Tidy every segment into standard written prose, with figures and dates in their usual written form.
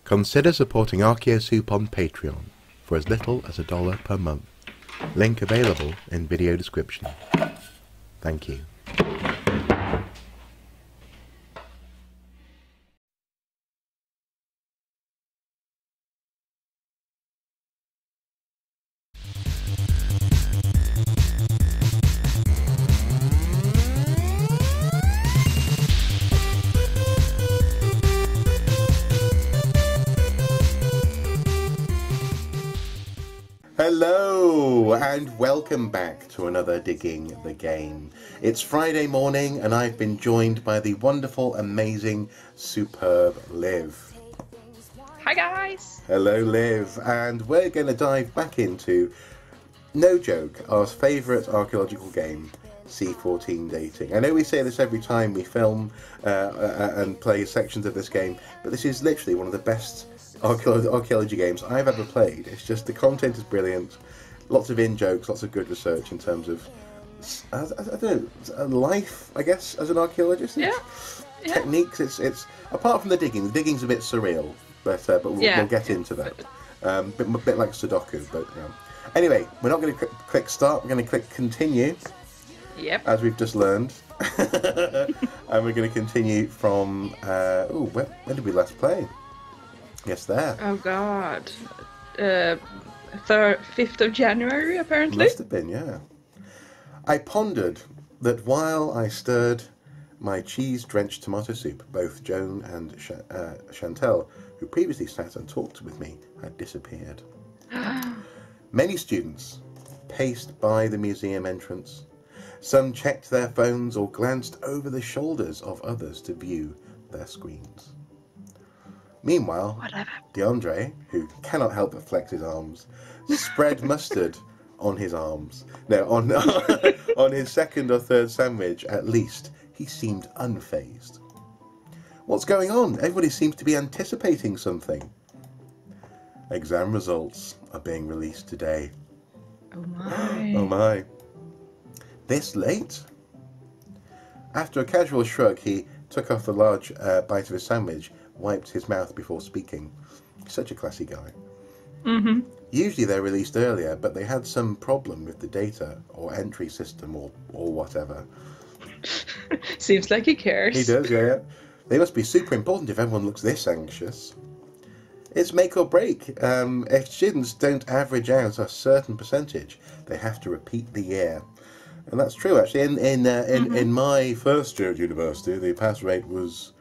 Consider supporting Archaeosoup on Patreon for as little as $1 per month. Link available in video description. Thank you. Hello and welcome back to another Digging the Game. It's Friday morning and I've been joined by the wonderful, amazing, superb Liv. Hi guys! Hello Liv, and we're going to dive back into, no joke, our favourite archaeological game, C14 Dating. I know we say this every time we film and play sections of this game, but this is literally one of the best archaeology games I've ever played. It's just, the content is brilliant, lots of in-jokes, lots of good research in terms of, I don't know, life, I guess, as an archaeologist. Yeah. Techniques, it's apart from the digging's a bit surreal, but we'll get into that. Bit like Sudoku, but yeah. Anyway, we're not going to click start, we're going to click continue. Yep. As we've just learned. And we're going to continue from, when did we last play? Yes, there. Oh god. 5th of January, apparently. Must have been, yeah. I pondered that while I stirred my cheese-drenched tomato soup, both Joan and Chantel, who previously sat and talked with me, had disappeared. Many students paced by the museum entrance. Some checked their phones or glanced over the shoulders of others to view their screens. Meanwhile, DeAndre, who cannot help but flex his arms, spread mustard on his arms. No, on his second or third sandwich, at least, he seemed unfazed. What's going on? Everybody seems to be anticipating something. Exam results are being released today. Oh my. Oh my. This late? After a casual shrug, he took off a large bite of his sandwich, wiped his mouth before speaking. Such a classy guy. Mm-hmm. Usually they're released earlier, but they had some problem with the data or entry system or whatever. Seems like he cares. He does, yeah. They must be super important if everyone looks this anxious. It's make or break. If students don't average out a certain percentage, they have to repeat the year. And that's true, actually. In my first year at university, the pass rate was,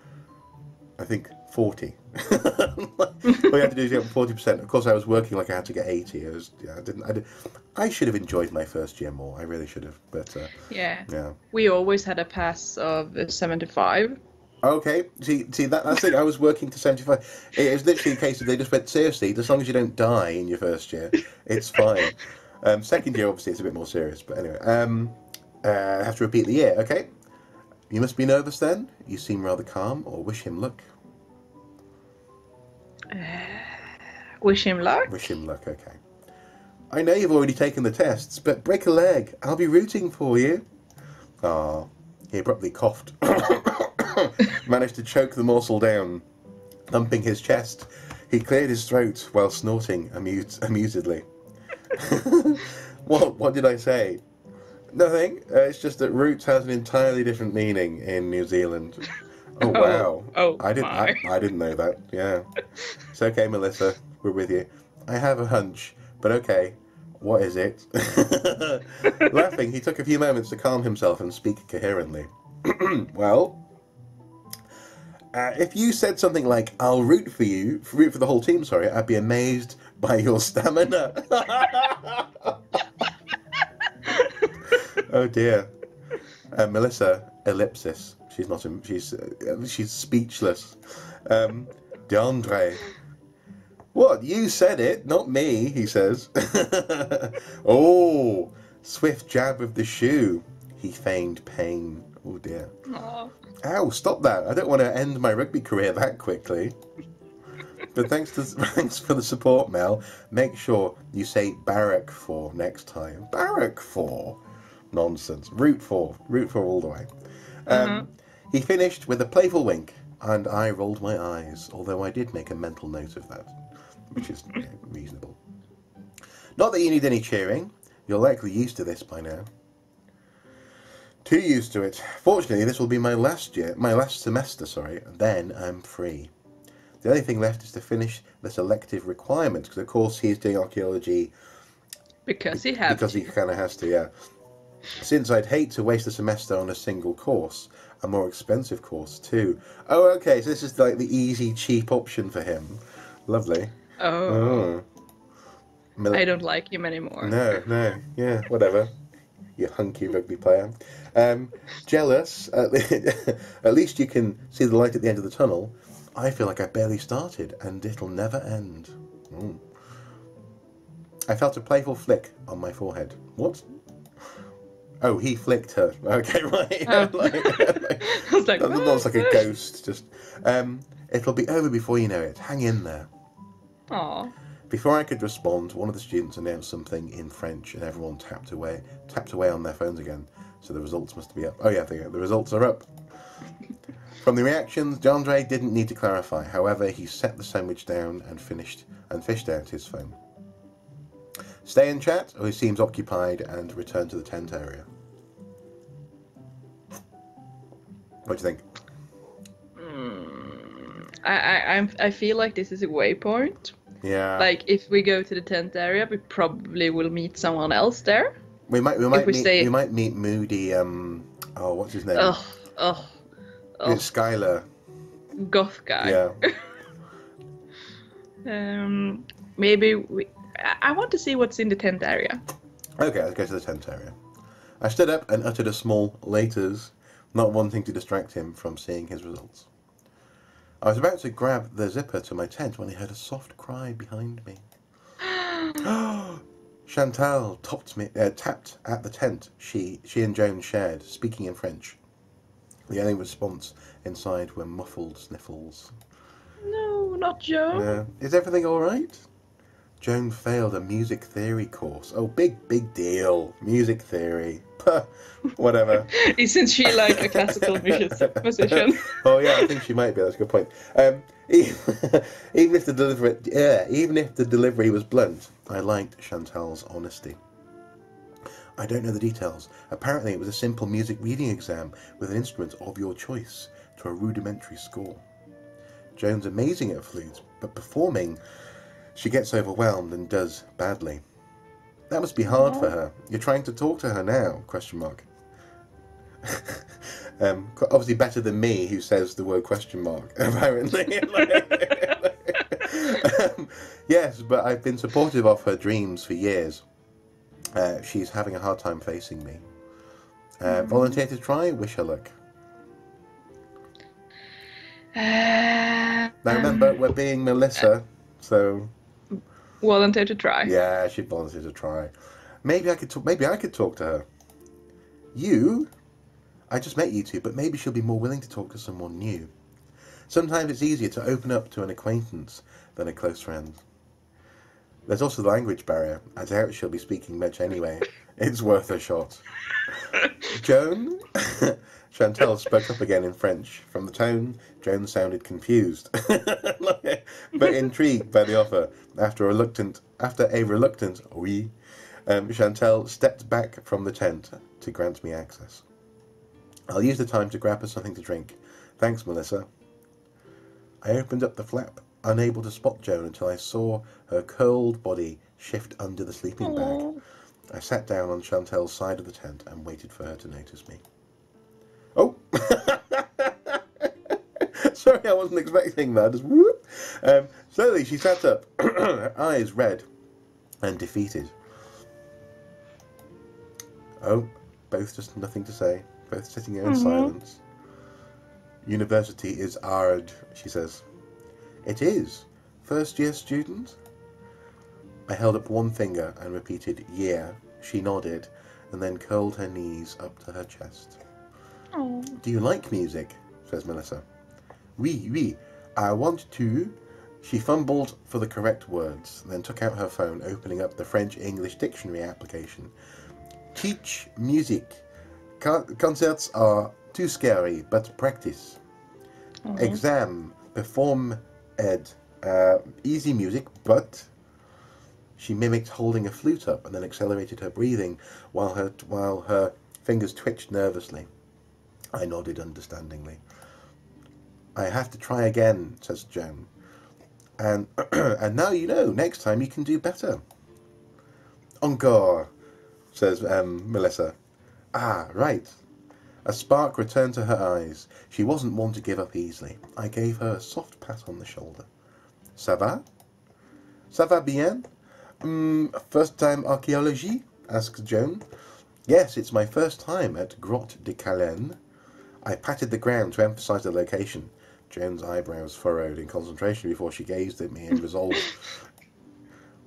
I think, 40. All you had to do is get 40%. Of course, I was working like I had to get 80. I should have enjoyed my first year more. I really should have. But yeah. Yeah. We always had a pass of 75. Okay. See that's it. I was working to 75. It was literally a case of they just went, seriously, as long as you don't die in your first year, it's fine. Second year, obviously, it's a bit more serious. But anyway, I have to repeat the year. Okay. You must be nervous then. You seem rather calm, or wish him luck. Wish him luck? Wish him luck, okay. I know you've already taken the tests, but break a leg. I'll be rooting for you. Ah, he abruptly coughed. Managed to choke the morsel down. Thumping his chest, he cleared his throat while snorting amusedly. What did I say? Nothing. It's just that roots has an entirely different meaning in New Zealand. Oh wow! I didn't know that. Yeah, it's okay, Melissa. We're with you. I have a hunch, but okay. What is it? Laughing, he took a few moments to calm himself and speak coherently. Well, if you said something like "I'll root for you," root for the whole team. Sorry, I'd be amazed by your stamina. Oh dear, Melissa. Ellipsis. She's not. She's speechless. DeAndre. What? You said it, not me, he says. Oh, swift jab of the shoe. He feigned pain. Oh dear. Aww. Ow, stop that. I don't want to end my rugby career that quickly. But thanks for the support, Mel. Make sure you say barrack for next time. Barrack for? Nonsense. Root for all the way. He finished with a playful wink And I rolled my eyes, although I did make a mental note of that, which is reasonable. Not that you need any cheering. You're likely used to this by now. Too used to it. Fortunately, this will be my last semester, then I'm free. The only thing left is to finish the selective requirement, because of course he's doing archaeology Because he kind of has to, yeah. Since I'd hate to waste a semester on a single course, a more expensive course too. Oh, okay, so this is like the easy, cheap option for him. Lovely. Oh. I don't like him anymore. No, yeah, whatever. You hunky rugby player. Jealous. At least you can see the light at the end of the tunnel. I feel like I barely started, and it'll never end. I felt a playful flick on my forehead. What? Oh, he flicked her. Okay, right. Oh. I was like, that's like a ghost. Just. It'll be over before you know it. Hang in there. Aw. Before I could respond, one of the students announced something in French, and everyone tapped away on their phones again. So the results must be up. Oh yeah, the results are up. From the reactions, Jandre didn't need to clarify. However, he set the sandwich down and fished out his phone. Stay and chat, or he seems occupied, and return to the tent area. What do you think? I feel like this is a waypoint. Yeah. Like if we go to the tent area, we probably will meet someone else there. We might meet Moody. What's his name? It's Skylar. Goth guy. Yeah. Maybe I want to see what's in the tent area. Okay, let's go to the tent area. I stood up and uttered a small laters, not wanting to distract him from seeing his results. I was about to grab the zipper to my tent when I heard a soft cry behind me. Chantal tapped at the tent she and Joan shared, speaking in French. The only response inside were muffled sniffles. No, not Joan. Is everything all right? Joan failed a music theory course. Oh, big deal. Music theory. Whatever. Isn't she like a classical musician? Oh yeah, I think she might be. That's a good point. Even if the delivery was blunt, I liked Chantal's honesty. I don't know the details. Apparently, it was a simple music reading exam with an instrument of your choice to a rudimentary score. Joan's amazing at flute, but performing, she gets overwhelmed and does badly. That must be hard for her. You're trying to talk to her now? ? Obviously better than me, who says the word ? Apparently. Yes, but I've been supportive of her dreams for years. She's having a hard time facing me. Volunteer to try? Wish her luck. Now remember, we're being Melissa, so... Volunteer to try. Yeah, she'd volunteer to try. Maybe I could talk to her. You? I just met you two, but maybe she'll be more willing to talk to someone new. Sometimes it's easier to open up to an acquaintance than a close friend. There's also the language barrier. I doubt she'll be speaking much anyway. It's worth a shot. Joan? Chantal spoke up again in French. From the tone, Joan sounded confused, but intrigued by the offer. After a reluctant oui, Chantal stepped back from the tent to grant me access. I'll use the time to grab her something to drink. Thanks, Melissa. I opened up the flap, unable to spot Joan until I saw her curled body shift under the sleeping bag. I sat down on Chantal's side of the tent and waited for her to notice me. Oh! Sorry, I wasn't expecting that. Just whoop. Slowly, she sat up, her eyes red and defeated. Oh, both just nothing to say. Both sitting there in silence. University is hard, she says. It is. First year student? I held up one finger and repeated, yeah. She nodded and then curled her knees up to her chest. Oh. Do you like music? Says Melissa. Oui, I want to. She fumbled for the correct words, then took out her phone, opening up the French-English dictionary application. Teach music. Concerts are too scary, but practice. Exam, perform ed. Easy music, but she mimicked holding a flute up and then accelerated her breathing while her fingers twitched nervously. I nodded understandingly. I have to try again, says Joan. And and now you know, next time you can do better. Encore, says Melissa. Ah, right. A spark returned to her eyes. She wasn't one to give up easily. I gave her a soft pat on the shoulder. Ça va? Ça va bien? First time archaeology? Asked Joan. Yes, it's my first time at Grotte de Calaine. I patted the ground to emphasise the location. Joan's eyebrows furrowed in concentration before she gazed at me in resolve.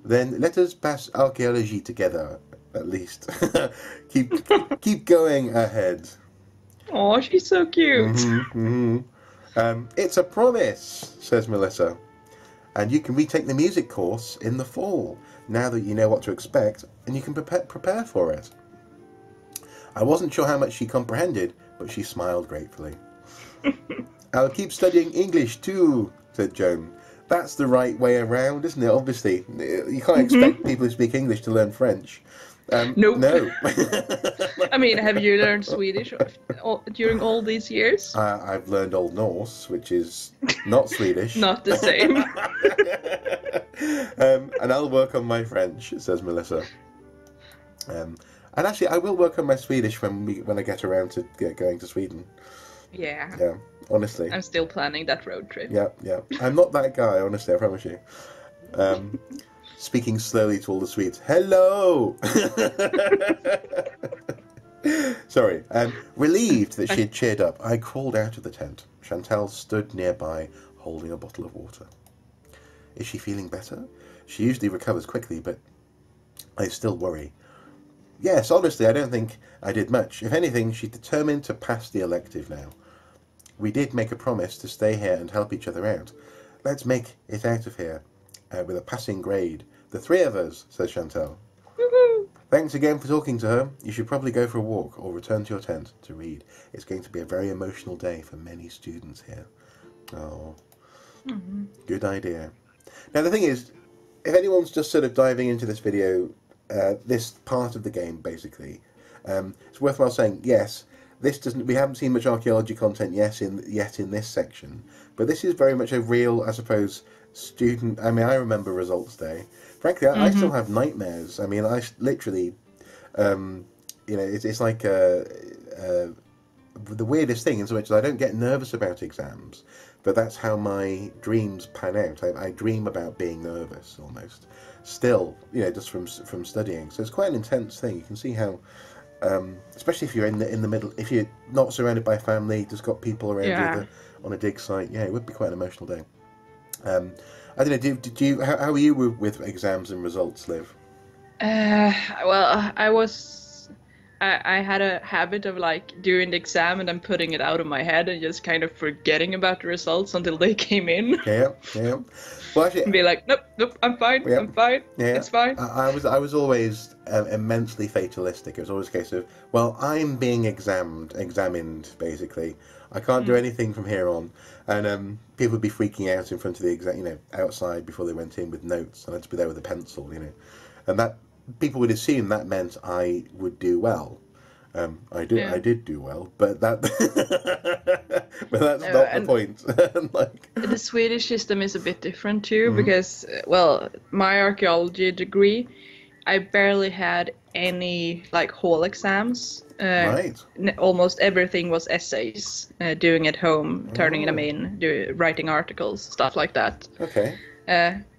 Then let us pass archaeology together, at least. keep going ahead. Oh, she's so cute. It's a promise, says Melissa. And you can retake the music course in the fall, now that you know what to expect, and you can prepare for it. I wasn't sure how much she comprehended, but she smiled gratefully. I'll keep studying English too, said Joan. That's the right way around, isn't it? Obviously, you can't expect people who speak English to learn French. Nope. No. I mean, have you learned Swedish during all these years? I've learned Old Norse, which is not Swedish. Not the same. And I'll work on my French, says Melissa. And actually, I will work on my Swedish when I get around to going to Sweden. Yeah. Yeah, honestly. I'm still planning that road trip. Yeah. I'm not that guy, honestly, I promise you. Speaking slowly to all the Swedes. Hello! Sorry. Relieved that she had cheered up, I crawled out of the tent. Chantal stood nearby, holding a bottle of water. Is she feeling better? She usually recovers quickly, but I still worry. Yes, honestly, I don't think I did much. If anything, she's determined to pass the elective now. We did make a promise to stay here and help each other out. Let's make it out of here with a passing grade. The three of us, says Chantal. Woohoo! Thanks again for talking to her. You should probably go for a walk or return to your tent to read. It's going to be a very emotional day for many students here. Oh, Good idea. Now, the thing is, if anyone's just sort of diving into this video, this part of the game, basically, it's worthwhile saying, yes, this doesn't. We haven't seen much archaeology content yet in this section, but this is very much a real, I suppose, student. I mean, I remember results day. Frankly, I still have nightmares. I mean, I literally, it's like the weirdest thing in so much as I don't get nervous about exams, but that's how my dreams pan out. I dream about being nervous almost. Still, just from studying. So it's quite an intense thing. You can see how, especially if you're in the middle, if you're not surrounded by family, just got people around you on a dig site. Yeah, it would be quite an emotional day. I don't know. Did you? How were you with exams and results, Liv? Well, I had a habit of like doing the exam and then putting it out of my head and just kind of forgetting about the results until they came in. Yeah. Well, actually, and be like, nope, I'm fine. Yeah. I'm fine. Yeah. It's fine. I was always immensely fatalistic. It was always a case of, well, I'm being examined basically. I can't do anything from here on. And people would be freaking out in front of the exam, outside before they went in with notes. And I'd be there with a pencil, and that people would assume that meant I would do well. I did do well, but that's not the point. The Swedish system is a bit different too, because my archaeology degree, I barely had any hall exams. Right. Almost everything was essays, doing at home, turning them in, writing articles, stuff like that. Okay.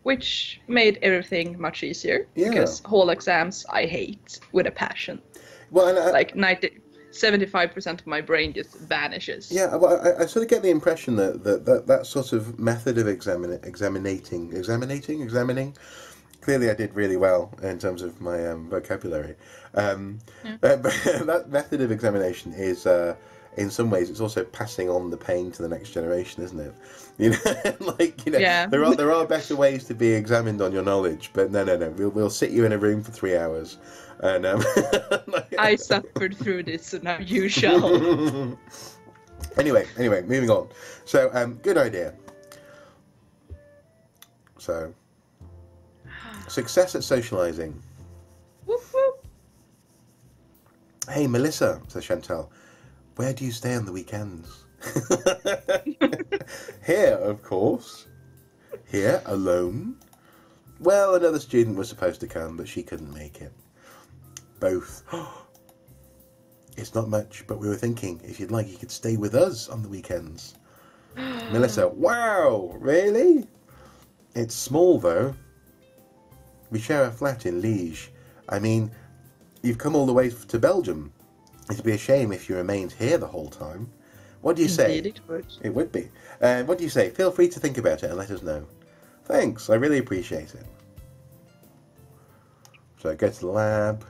Which made everything much easier, because hall exams I hate with a passion. Well, and 75% of my brain just vanishes. Yeah, well, I sort of get the impression that sort of method of examining. Clearly, I did really well in terms of my vocabulary. But that method of examination is, in some ways, it's also passing on the pain to the next generation, isn't it? There are better ways to be examined on your knowledge, but no. We'll sit you in a room for 3 hours, and I suffered through this, so now you shall. Anyway, moving on. So, good idea. So, success at socialising. Whoop, whoop. Hey, Melissa, says Chantal, where do you stay on the weekends? Here, of course. Here, alone. Well, another student was supposed to come, but she couldn't make it. Both. It's not much, but we were thinking, if you'd like, you could stay with us on the weekends. Melissa, wow, really? It's small, though. We share a flat in Liège. I mean, you've come all the way to Belgium. It'd be a shame if you remained here the whole time. What do you say? Indeed, it would. It would be. What do you say? Feel free to think about it and let us know. Thanks, I really appreciate it. So go to the lab.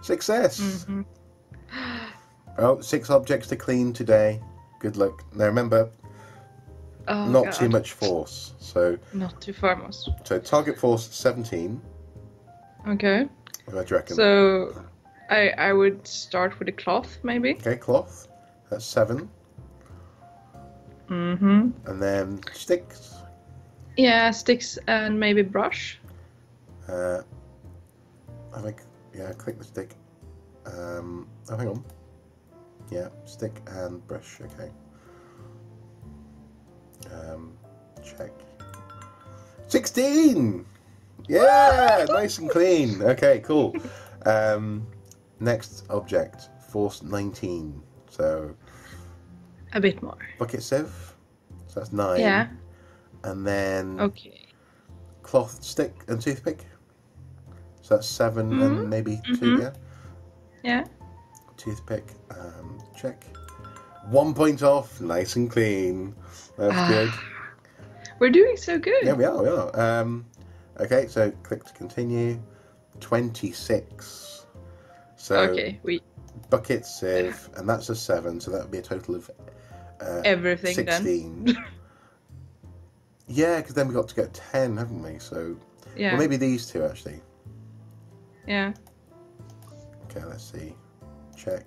Success! Mm-hmm. Oh, 6 objects to clean today. Good luck. Now remember, not too much force. So not too far, most. So target force 17. Okay. What do you reckon? So I would start with a cloth, maybe. Okay, cloth. That's 7. Mm-hmm. And then sticks. Yeah, sticks and maybe brush. I think, yeah, click the stick. Oh, hang on. Yeah, stick and brush, okay. Check. 16! Yeah, nice and clean. Okay, cool. Next object, force 19. So, A bit more. bucket sieve. So that's 9. Yeah. And then Okay. cloth, stick and toothpick. So that's 7 and maybe 2, yeah? Yeah. Toothpick, check. 1 point off, nice and clean. That's good. We're doing so good. Yeah, we are. Okay, so click to continue. 26. So Okay, bucket sieve, and that's a 7, so that would be a total of everything 16. then. Yeah, because then we got to get 10, haven't we? So, Yeah. well, maybe these two actually. Yeah. Okay, let's see. Check.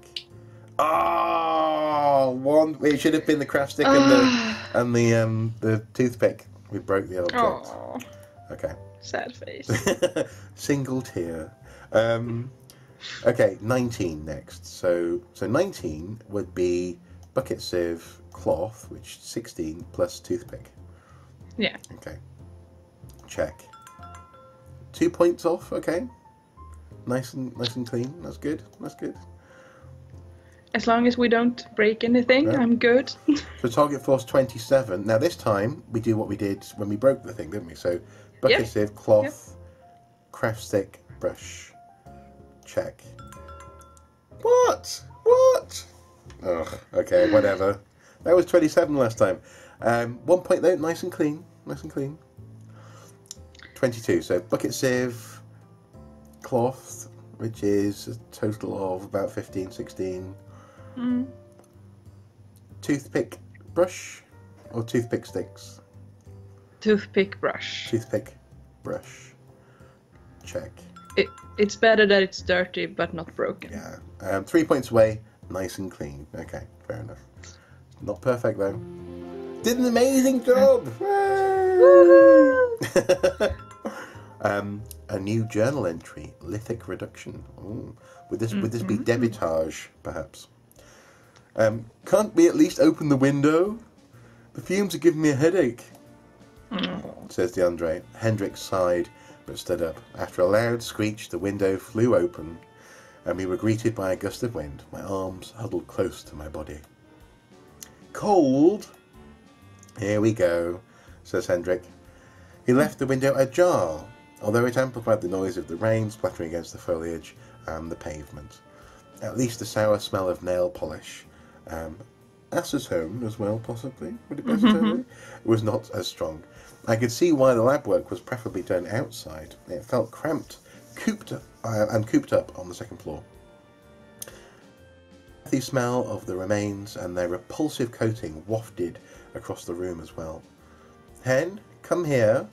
Oh, 1. It should have been the craft stick and the toothpick. We broke the object. Oh, Okay. sad face. Single tear. Okay, 19 next. So 19 would be bucket sieve, cloth, which 16 plus toothpick. Yeah. Okay. Check. 2 points off. Okay. Nice and clean. That's good. That's good. As long as we don't break anything, Yeah. I'm good. So target force 27. Now this time we do what we did when we broke the thing, didn't we? So bucket Yeah. sieve, cloth, craft stick, brush. Check. What? Ugh. Okay, whatever. That was 27 last time. 1 point though, nice and clean. 22. So bucket sieve, cloth, which is a total of about 15, 16. Toothpick, brush, or toothpick sticks? Toothpick brush. Toothpick, brush. Check. It's better that it's dirty but not broken. Yeah. 3 points away, nice and clean. Okay, fair enough. Not perfect though. Did an amazing job! A new journal entry, lithic reduction. Ooh. Would this be debitage, perhaps? Can't we at least open the window? The fumes are giving me a headache, says DeAndre. Hendrik sighed, but stood up. After a loud screech, the window flew open, and we were greeted by a gust of wind. My arms huddled close to my body. Cold? Here we go, says Hendrik. He left the window ajar, although it amplified the noise of the rain splattering against the foliage and the pavement. At least the sour smell of nail polish, acetone as well, possibly. Would it be acetone? It was not as strong. I could see why the lab work was preferably done outside. It felt cramped, cooped up on the second floor. The smell of the remains and their repulsive coating wafted across the room as well. Hen, come here.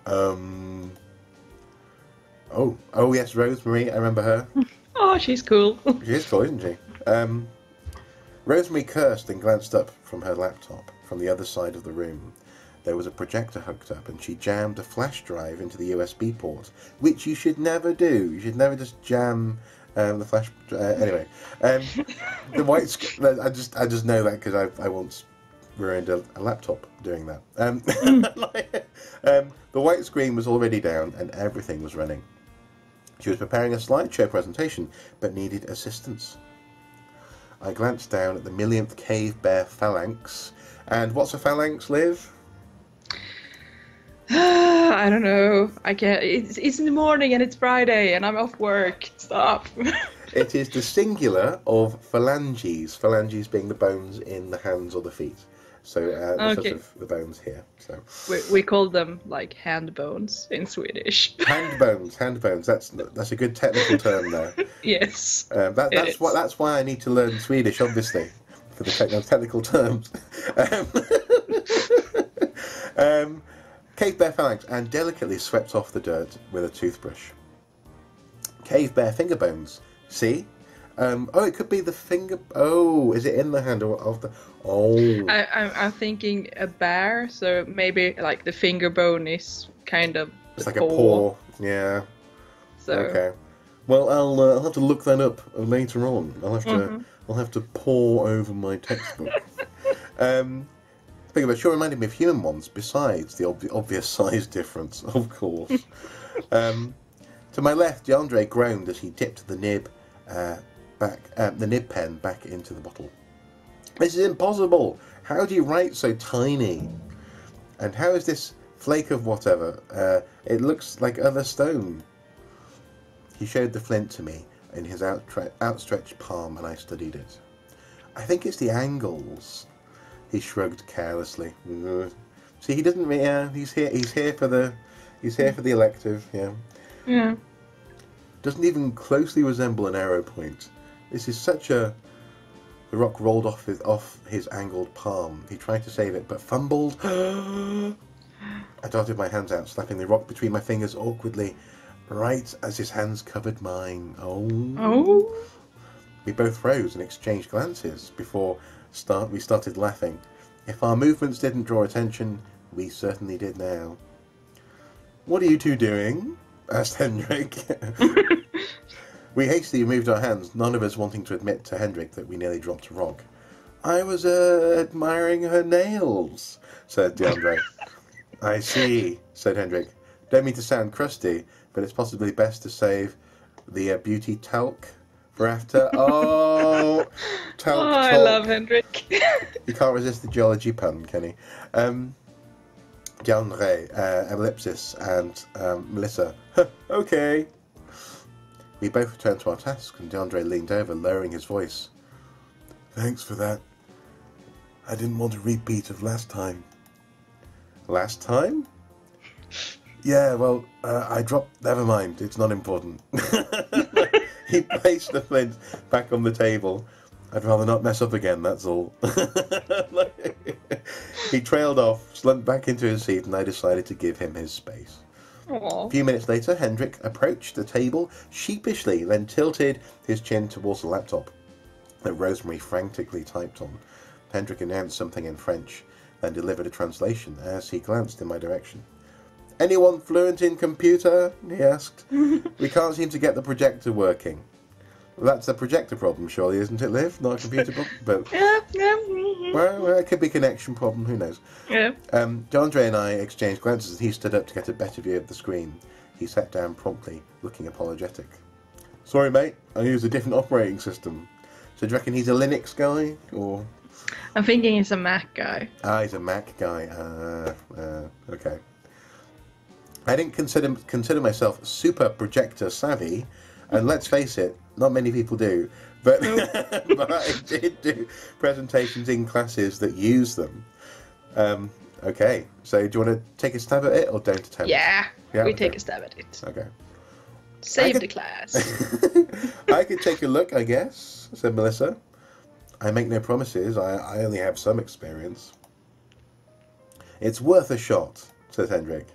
Oh yes, Rosemary, I remember her. Oh, she's cool. She is cool, isn't she? Rosemary cursed and glanced up from her laptop from the other side of the room. There was a projector hooked up, and she jammed a flash drive into the USB port, which you should never do. You should never just jam the flash. Anyway, the white. I just know that because I once ruined a laptop doing that. The white screen was already down, and everything was running. She was preparing a slideshow presentation, but needed assistance. I glanced down at the millionth cave bear phalanx, and what's a phalanx, Liv? I don't know. I can't. It's in the morning and it's Friday and I'm off work. Stop. It is the singular of phalanges. Phalanges being the bones in the hands or the feet. So sort of the bones here. So we call them like hand bones in Swedish. Hand bones. That's a good technical term there. Yes. That's why I need to learn Swedish, obviously, for the technical terms. Cave bear phalanx, and delicately swept off the dirt with a toothbrush. Cave bear finger bones. See? It could be the finger. Oh, is it in the handle of the? Oh. I'm thinking a bear, so maybe like the finger bone is kind of. It's like a paw. Yeah. So. Okay. Well, I'll have to look that up later on. I'll have to pore over my textbook. Think about it, sure reminded me of human ones, besides the obvious size difference, of course. To my left, DeAndre groaned as he dipped the nib pen back into the bottle. This is impossible! How do you write so tiny? And how is this flake of whatever? It looks like other stone. He showed the flint to me in his outstretched palm, and I studied it. I think it's the angles. He shrugged carelessly. See, he doesn't. Yeah, he's here for the elective. Yeah. Yeah. Doesn't even closely resemble an arrow point. This is such a. The rock rolled off his angled palm. He tried to save it, but fumbled. I darted my hands out, slapping the rock between my fingers awkwardly, right as his hands covered mine. Oh. We both froze and exchanged glances before we started laughing. If our movements didn't draw attention, we certainly did now. What are you two doing? Asked Hendrik. We hastily moved our hands, none of us wanting to admit to Hendrik that we nearly dropped a rock. I was admiring her nails, said DeAndre. I see, said Hendrik. Don't mean to sound crusty, but it's possibly best to save the beauty talc for after. Oh, talc. I love Hendrik. You can't resist the geology pun, can he? DeAndre, ellipsis, and Melissa. Okay. We both returned to our task, and DeAndre leaned over, lowering his voice. Thanks for that. I didn't want a repeat of last time. Last time? Yeah, well, I dropped... Never mind, it's not important. He placed the flint back on the table. I'd rather not mess up again, that's all. He trailed off, slumped back into his seat, and I decided to give him his space. Aww. A few minutes later, Hendrik approached the table sheepishly, then tilted his chin towards the laptop that Rosemary frantically typed on. Hendrik announced something in French, then delivered a translation as he glanced in my direction. Anyone fluent in computer? He asked. We can't seem to get the projector working. Well, that's a projector problem, surely, isn't it, Liv? Not a computer problem? But well, it could be a connection problem, who knows? Yeah. DeAndre and I exchanged glances as he stood up to get a better view of the screen. He sat down promptly, looking apologetic. Sorry, mate, I use a different operating system. So do you reckon he's a Linux guy, or...? I'm thinking he's a Mac guy. Ah, he's a Mac guy. Okay. I didn't consider myself super projector savvy, and let's face it, not many people do. But, but I did do presentations in classes that use them. Okay, so do you want to take a stab at it, or don't attempt? Yeah, we take a stab at it. Okay. Save the class. I could take a look, I guess, said Melissa. I make no promises. I only have some experience. It's worth a shot, said Hendrik.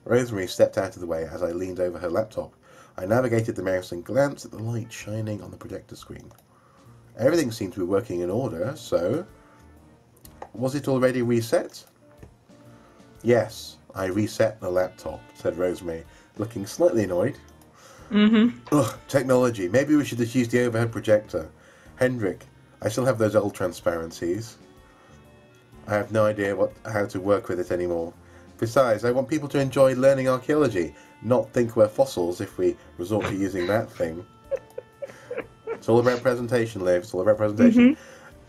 Rosemary stepped out of the way as I leaned over her laptop. I navigated the mouse and glanced at the light shining on the projector screen. Everything seemed to be working in order, so... Was it already reset? Yes, I reset the laptop, said Rosemary, looking slightly annoyed. Ugh, technology. Maybe we should just use the overhead projector. Hendrik, I still have those old transparencies. I have no idea how to work with it anymore. Besides, I want people to enjoy learning archaeology, not think we're fossils if we resort to using that thing. It's all about presentation, Liv. It's all about presentation.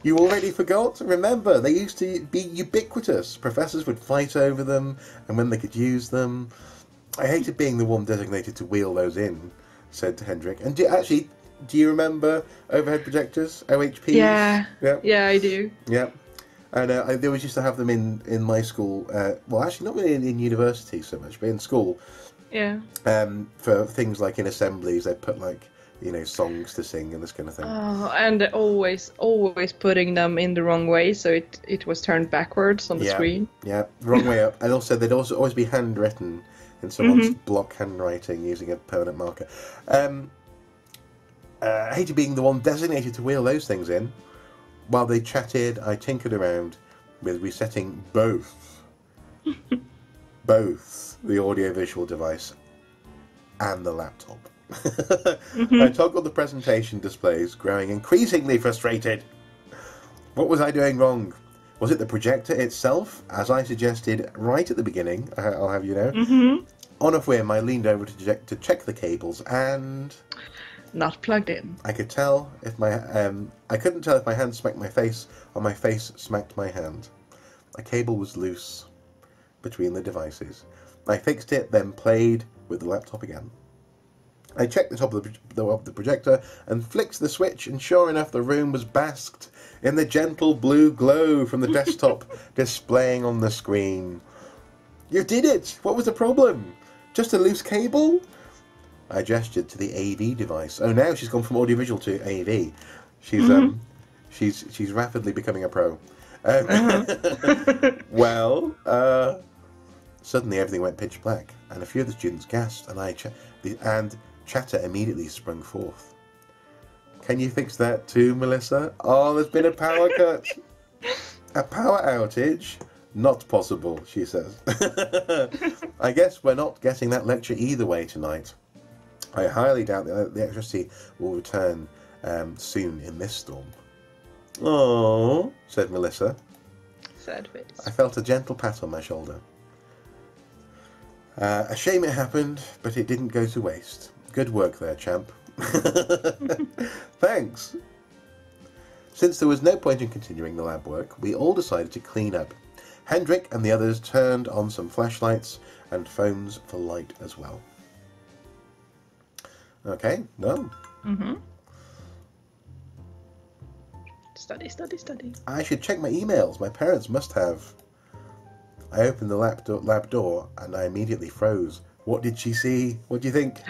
You already forgot? Remember, they used to be ubiquitous. Professors would fight over them and when they could use them. I hated being the one designated to wheel those in, said Hendrik. And do you remember overhead projectors? OHPs? Yeah, I do. Yeah. And they always used to have them in my school. Well, actually, not really in university so much, but in school. Yeah. For things like in assemblies, they'd put like, songs to sing and this kind of thing. Oh, and always putting them in the wrong way, so it was turned backwards on the screen. Yeah, wrong way up. And also, they'd also always be handwritten in someone's block handwriting using a permanent marker. I hated being the one designated to wheel those things in. While they chatted, I tinkered around with resetting both the audio-visual device and the laptop. I toggled the presentation displays, growing increasingly frustrated. What was I doing wrong? Was it the projector itself, as I suggested right at the beginning? I'll have you know. On a whim, I leaned over to check the cables, and not plugged in. I couldn't tell if my hand smacked my face or my face smacked my hand. A cable was loose between the devices. I fixed it, then played with the laptop again. I checked the top of the projector and flicked the switch, and sure enough, the room was basked in the gentle blue glow from the desktop displaying on the screen. You did it! What was the problem? Just a loose cable? I gestured to the AV device. Oh, now she's gone from audiovisual to AV. She's rapidly becoming a pro. Well, suddenly everything went pitch black, and a few of the students gasped, and chatter immediately sprung forth. Can you fix that too, Melissa? Oh, there's been a power cut. A power outage? Not possible, she says. I guess we're not getting that lecture either way tonight. I highly doubt that the electricity will return soon in this storm. Oh, said Melissa. Sad face. I felt a gentle pat on my shoulder. A shame it happened, but it didn't go to waste. Good work there, champ. Thanks. Since there was no point in continuing the lab work, we all decided to clean up. Hendrik and the others turned on some flashlights and phones for light as well. Okay, no. Study. I should check my emails. My parents must have. I opened the lab door and I immediately froze. What did she see? What do you think?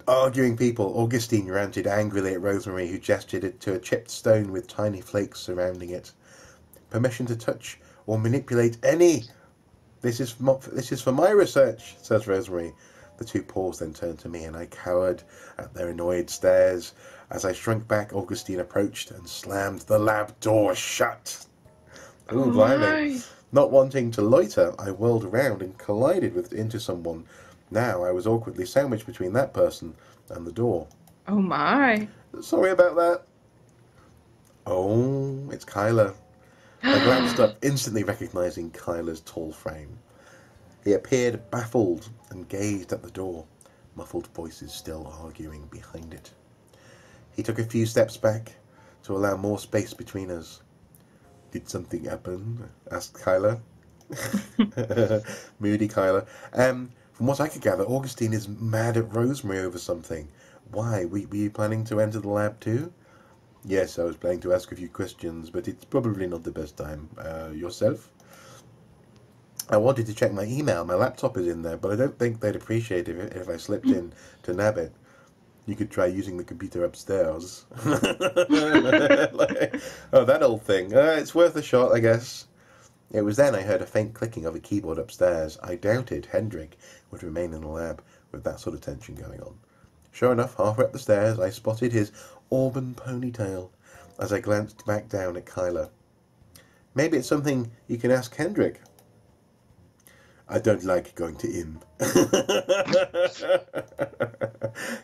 Arguing people, Augustine ranted angrily at Rosemary, who gestured to a chipped stone with tiny flakes surrounding it. Permission to touch or manipulate any. This is for my research, says Rosemary. The two paused, then turned to me, and I cowered at their annoyed stares. As I shrunk back, Augustine approached and slammed the lab door shut. Ooh, blimey. Not wanting to loiter, I whirled around and collided into someone. Now I was awkwardly sandwiched between that person and the door. Oh my. Sorry about that. Oh, it's Kyler. I glanced up, instantly recognizing Kyler's tall frame. He appeared baffled and gazed at the door, muffled voices still arguing behind it. He took a few steps back to allow more space between us. Did something happen? Asked Kyler. Moody Kyler. From what I could gather, Augustine is mad at Rosemary over something. Why? Were you planning to enter the lab too? Yes, I was planning to ask a few questions, but it's probably not the best time. Yourself? I wanted to check my email. My laptop is in there, but I don't think they'd appreciate it if I slipped in to nab it. You could try using the computer upstairs. Oh, that old thing. It's worth a shot, I guess. It was then I heard a faint clicking of a keyboard upstairs. I doubted Hendrik would remain in the lab with that sort of tension going on. Sure enough, halfway up the stairs, I spotted his auburn ponytail as I glanced back down at Kyla. Maybe it's something you can ask Hendrik. I don't like going to him.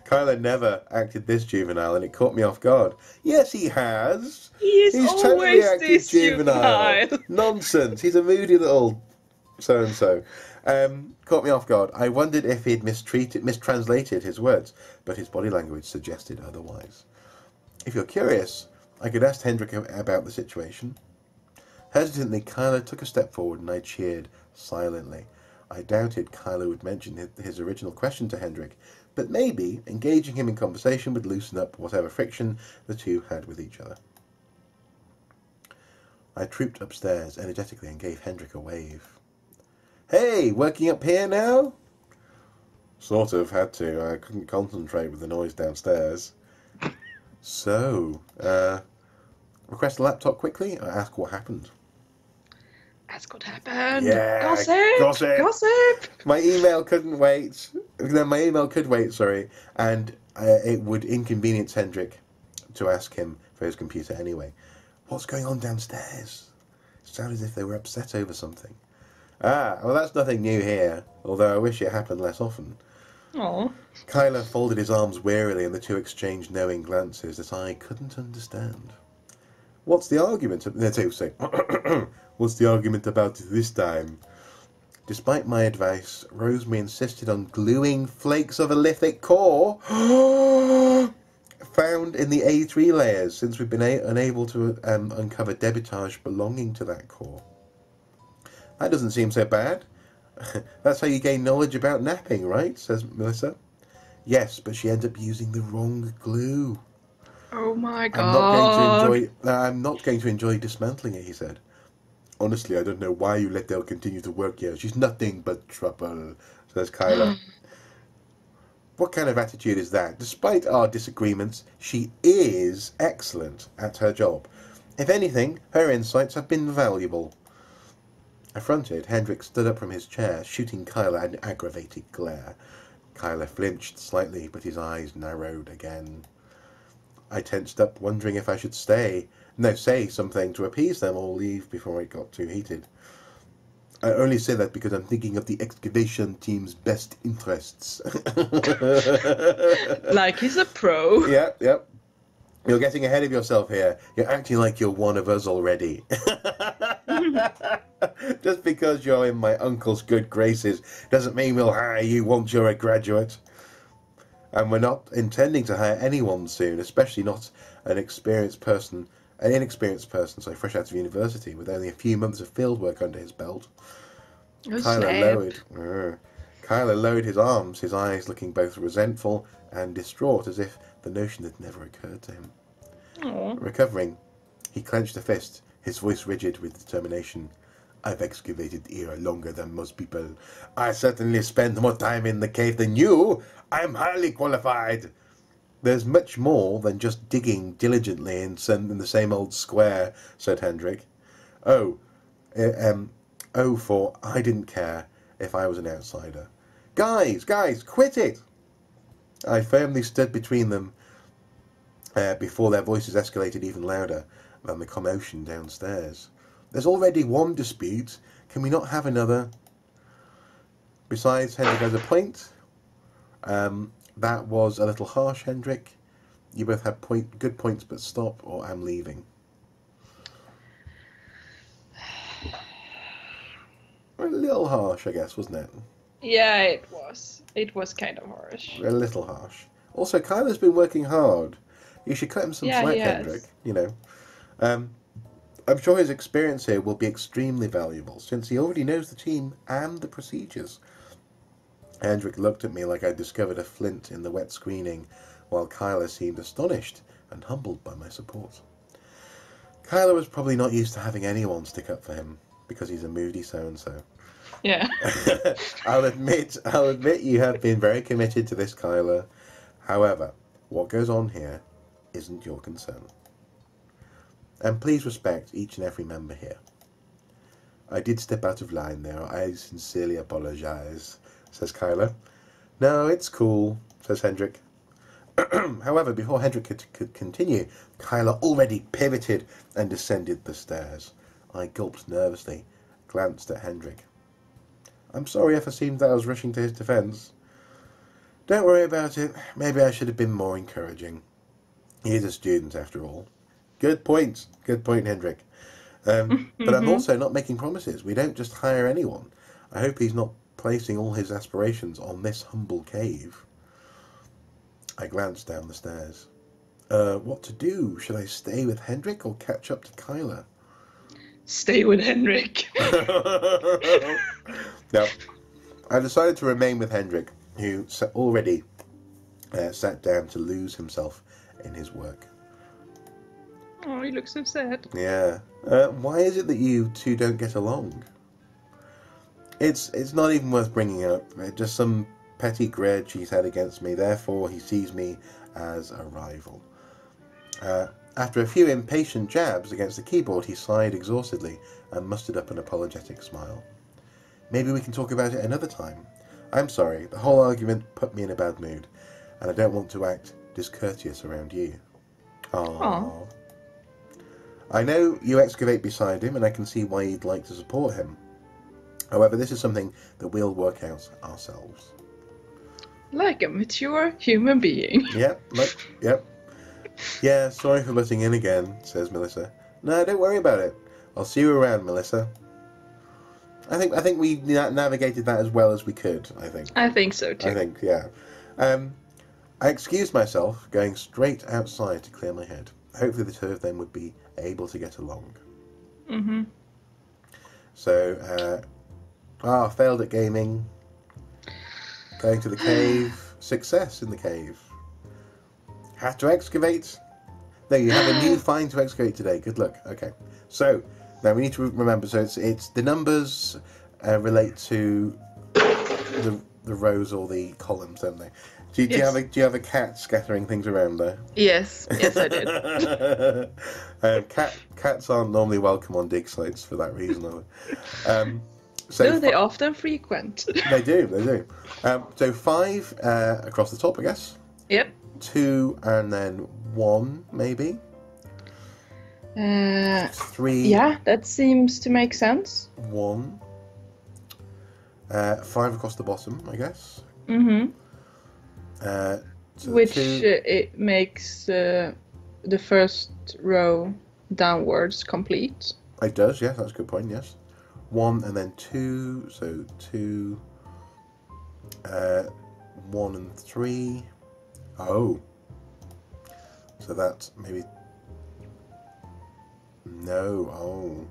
Kyla never acted this juvenile, and it caught me off guard. Yes, he has. He's totally always acted this juvenile. Nonsense. He's a moody little so-and-so. Caught me off guard. I wondered if he'd mistranslated his words, but his body language suggested otherwise. If you're curious, I could ask Hendrik about the situation. Hesitantly, Kyla took a step forward, and I cheered silently. I doubted Kyla would mention his original question to Hendrik, but maybe engaging him in conversation would loosen up whatever friction the two had with each other. I trooped upstairs energetically and gave Hendrik a wave. Hey, working up here now? Sort of, had to. I couldn't concentrate with the noise downstairs. So, request a laptop quickly and ask what happened. Ask what happened. Yeah, Gossip. My email couldn't wait. No, my email could wait, sorry. And it would inconvenience Hendrik to ask him for his computer anyway. What's going on downstairs? It sounded as if they were upset over something. Ah, well, that's nothing new here, although I wish it happened less often. Oh. Kyla folded his arms wearily and the two exchanged knowing glances that I couldn't understand. What's the argument? What's the argument about this time? Despite my advice, Rosemary insisted on gluing flakes of a lithic core found in the A3 layers, since we've been unable to uncover debitage belonging to that core. That doesn't seem so bad. That's how you gain knowledge about napping, right? Says Melissa. Yes, but she ended up using the wrong glue. Oh my god. I'm not going to enjoy dismantling it, he said. Honestly, I don't know why you let Elle continue to work here. She's nothing but trouble, says Kyla. What kind of attitude is that? Despite our disagreements, she is excellent at her job. If anything, her insights have been valuable. Affronted, Hendrik stood up from his chair, shooting Kyla an aggravated glare. Kyla flinched slightly, but his eyes narrowed again. I tensed up, wondering if I should say something to appease them or leave before it got too heated. I only say that because I'm thinking of the excavation team's best interests. Like he's a pro. Yep. You're getting ahead of yourself here. You're acting like you're one of us already. Just because you're in my uncle's good graces doesn't mean we'll hire you once you're a graduate. And we're not intending to hire anyone soon, especially not an inexperienced person, fresh out of university with only a few months of field work under his belt. Kyla lowered his arms, his eyes looking both resentful and distraught, as if the notion had never occurred to him. Aww. Recovering, he clenched a fist, his voice rigid with determination. I've excavated here longer than most people. I certainly spent more time in the cave than you. I'm highly qualified. There's much more than just digging diligently in the same old square, said Hendrik. For I didn't care if I was an outsider. Guys, quit it! I firmly stood between them before their voices escalated even louder than the commotion downstairs. There's already one dispute. Can we not have another? Besides, Hendrik has a point. That was a little harsh, Hendrik. You both have good points, but stop or I'm leaving. A little harsh, I guess, wasn't it? Yeah, it was. It was kind of harsh. A little harsh. Also, Kyla's been working hard. You should cut him some slack, Hendrik. You know. I'm sure his experience here will be extremely valuable, since he already knows the team and the procedures. Hendrik looked at me like I'd discovered a flint in the wet screening, while Kyla seemed astonished and humbled by my support. Kyla was probably not used to having anyone stick up for him, because he's a moody so-and-so. Yeah. I'll admit you have been very committed to this, Kyla. However, what goes on here isn't your concern. And please respect each and every member here. I did step out of line there. I sincerely apologize, says Kyla. No, it's cool, says Hendrik. However, before Hendrik could continue, Kyla already pivoted and descended the stairs. I gulped nervously, glanced at Hendrik. I'm sorry if I seemed that I was rushing to his defence. Don't worry about it. Maybe I should have been more encouraging. He is a student, after all. Good point, Hendrik. But I'm also not making promises. We don't just hire anyone. I hope he's not placing all his aspirations on this humble cave. I glanced down the stairs. What to do? Should I stay with Hendrik or catch up to Kyla? Stay with Hendrik. No, I decided to remain with Hendrik, who already sat down to lose himself in his work. Oh, he looks so sad. Yeah. Why is it that you two don't get along? It's not even worth bringing up. Just some petty grudge he's had against me. Therefore, he sees me as a rival. After a few impatient jabs against the keyboard, he sighed exhaustedly and mustered up an apologetic smile. Maybe we can talk about it another time. I'm sorry. The whole argument put me in a bad mood, and I don't want to act discourteous around you. Aww. I know you excavate beside him, and I can see why you'd like to support him. However, this is something that we'll work out ourselves. Like a mature human being. Yep. Yeah, sorry for butting in again, says Melissa. No, don't worry about it. I'll see you around, Melissa. I think we navigated that as well as we could, I think. I think so, too. I think, yeah. I excused myself, going straight outside to clear my head. Hopefully the two of them would be able to get along. Mm-hmm. So, failed at gaming. Going to the cave. Success in the cave. Had to excavate. There, you have a new find to excavate today. Good luck. Okay. So, now we need to remember, so it's the numbers relate to the rows or the columns, don't they? Do you have a cat scattering things around there? Yes, I did. Cats aren't normally welcome on dig sites for that reason. So they often frequent. They do. So 5 across the top, I guess. Yep. 2 and then 1, maybe. 3. Yeah, that seems to make sense. 1. 5 across the bottom, I guess. Mm-hmm. So which it makes the first row downwards complete. It does, yes, that's a good point, yes. 1 and then 2, so 2, 1 and 3. Oh. So that's maybe... No, oh.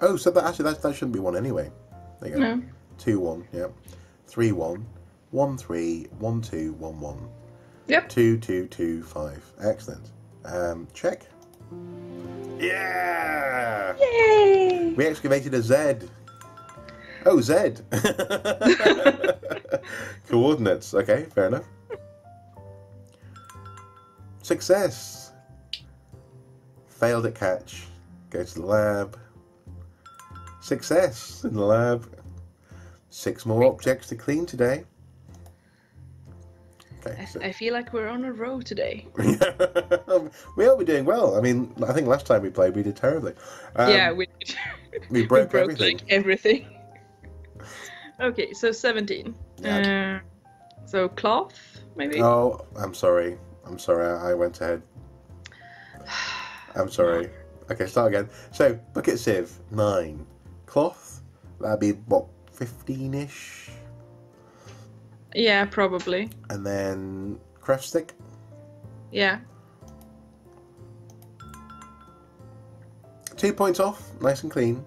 Oh, so that shouldn't be 1 anyway. There you go. No. 2, 1, yep. 3, 1. 1, 3, 1, 2, 1, 1. Yep. 2, 2, 2, 5. Excellent. Check. Yeah! Yay! We excavated a Z. Oh, Z. Coordinates. Okay, fair enough. Success. Failed at catch. Go to the lab. Success in the lab. 6 more objects to clean today. Okay, so. I feel like we're on a roll today. We are doing well. I mean, I think last time we played, we did terribly. Yeah, we broke everything. Like everything. Okay, so 17. Yeah. So cloth, maybe? Oh, I'm sorry. I went ahead. I'm sorry. Okay, start again. So, bucket sieve, 9. Cloth, that'd be, what, 15-ish? Yeah, probably. And then craft stick? Yeah. 2 points off, nice and clean.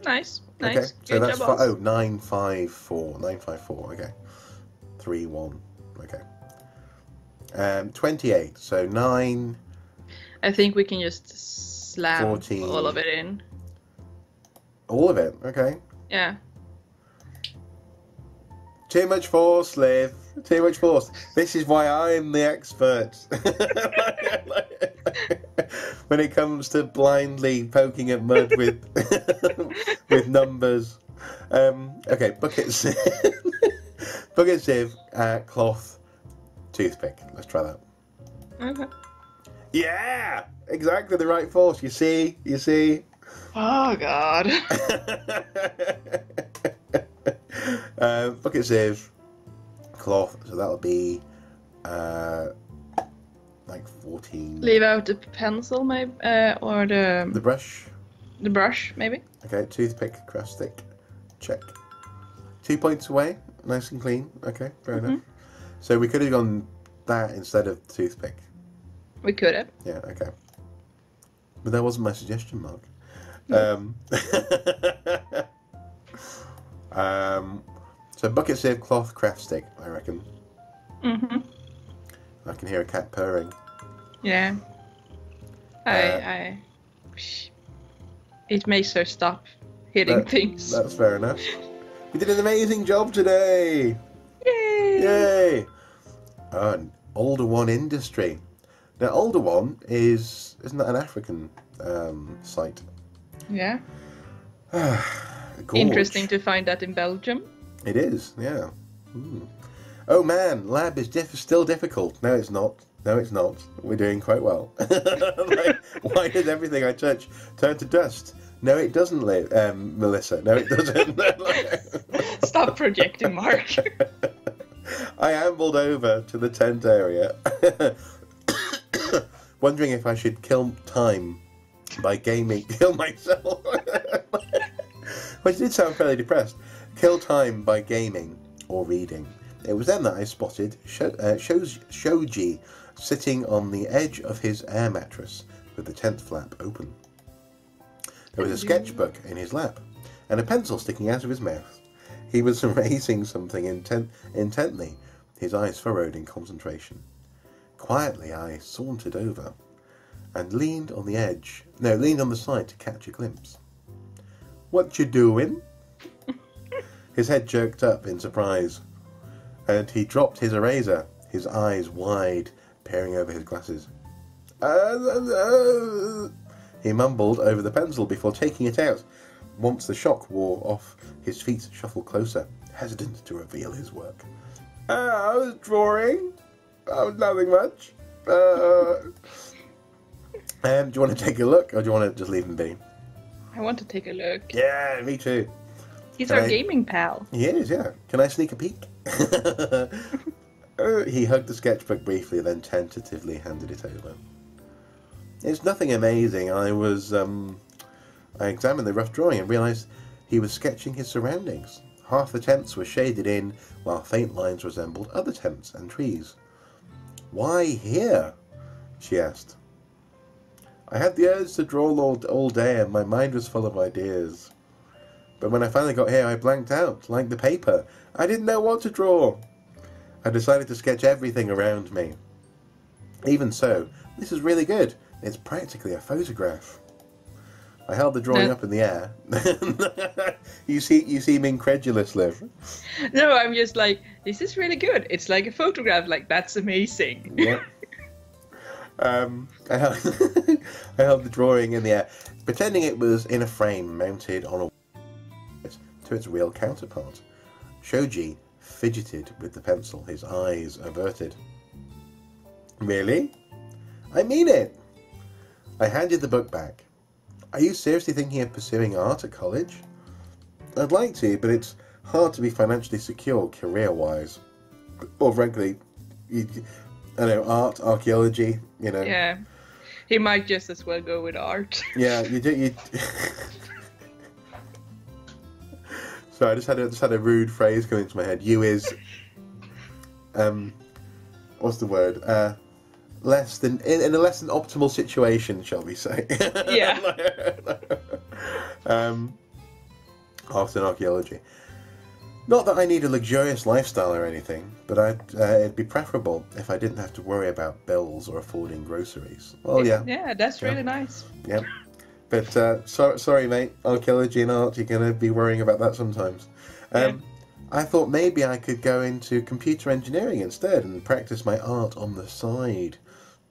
Nice. Okay, so good that's job, 9, 5, 4. 9, 5, 4, okay. 3, 1, okay. 28, so 9... I think we can just slam 14. all of it in. All of it, okay. Yeah. Too much force, Liv. Too much force. This is why I'm the expert. When it comes to blindly poking at mud with with numbers. Okay, bucket sieve, bucket sieve, cloth, toothpick. Let's try that. Okay. Yeah, exactly the right force. You see. Oh God. Bucket sieve, cloth. So that'll be like 14. Leave out the pencil, maybe, or The brush. the brush, maybe. Okay, toothpick, craft stick, check. 2 points away, nice and clean. Okay, fair enough. So we could have gone that instead of toothpick. We could have. Yeah, okay. But that wasn't my suggestion, Mark. So bucket sieve, cloth, craft stick, I reckon. I can hear a cat purring. Yeah. It makes her stop hitting things. That's fair enough. We did an amazing job today! Yay! Yay! An older one industry. Now, older one isn't that an African site? Yeah. Gorge. Interesting to find that in Belgium. It is, yeah. Oh man, lab is still difficult. No, it's not. No, it's not. We're doing quite well. Like, why does everything I touch turn to dust? No, it doesn't, Melissa. No, it doesn't. Stop projecting, Mark. I ambled over to the tent area, wondering if I should kill time by kill myself. Which did sound fairly depressed. Kill time by gaming or reading. It was then that I spotted Shoji sitting on the edge of his air mattress with the tent flap open. There was a sketchbook in his lap and a pencil sticking out of his mouth. He was erasing something intently, his eyes furrowed in concentration. Quietly I sauntered over and leaned on the side to catch a glimpse. What you doing? His head jerked up in surprise, and he dropped his eraser, his eyes wide, peering over his glasses. He mumbled over the pencil before taking it out. Once the shock wore off, his feet shuffled closer, hesitant to reveal his work. I was drawing. Nothing much. Do you want to take a look, or do you want to just leave him be? I want to take a look. Yeah, me too. He's our gaming pal. He is, yeah. Can I sneak a peek? He hugged the sketchbook briefly, then tentatively handed it over. It's nothing amazing. I examined the rough drawing and realised he was sketching his surroundings. Half the tents were shaded in, while faint lines resembled other tents and trees. Why here? She asked. I had the urge to draw all day and my mind was full of ideas. But when I finally got here, I blanked out, like the paper. I didn't know what to draw. I decided to sketch everything around me. Even so, this is really good. It's practically a photograph. I held the drawing up in the air. You seem incredulous, Liv. No, I'm just like, this is really good. It's like a photograph. Like, that's amazing. Yeah. I held the drawing in the air, pretending it was in a frame mounted on a to its real counterpart. Shoji fidgeted with the pencil, his eyes averted. Really? I mean it. I handed the book back. Are you seriously thinking of pursuing art at college? I'd like to, but it's hard to be financially secure career-wise. Or frankly, art, archaeology, Yeah. He might just as well go with art. Yeah, you do. So I just had a rude phrase come into my head. You is, what's the word? Less than in a less than optimal situation, shall we say? Yeah. Art and archaeology. Not that I need a luxurious lifestyle or anything, but it'd be preferable if I didn't have to worry about bills or affording groceries. Well, yeah. Yeah, that's really nice. Yeah. But sorry, mate. Archaeology and art, you're going to be worrying about that sometimes. I thought maybe I could go into computer engineering instead and practice my art on the side.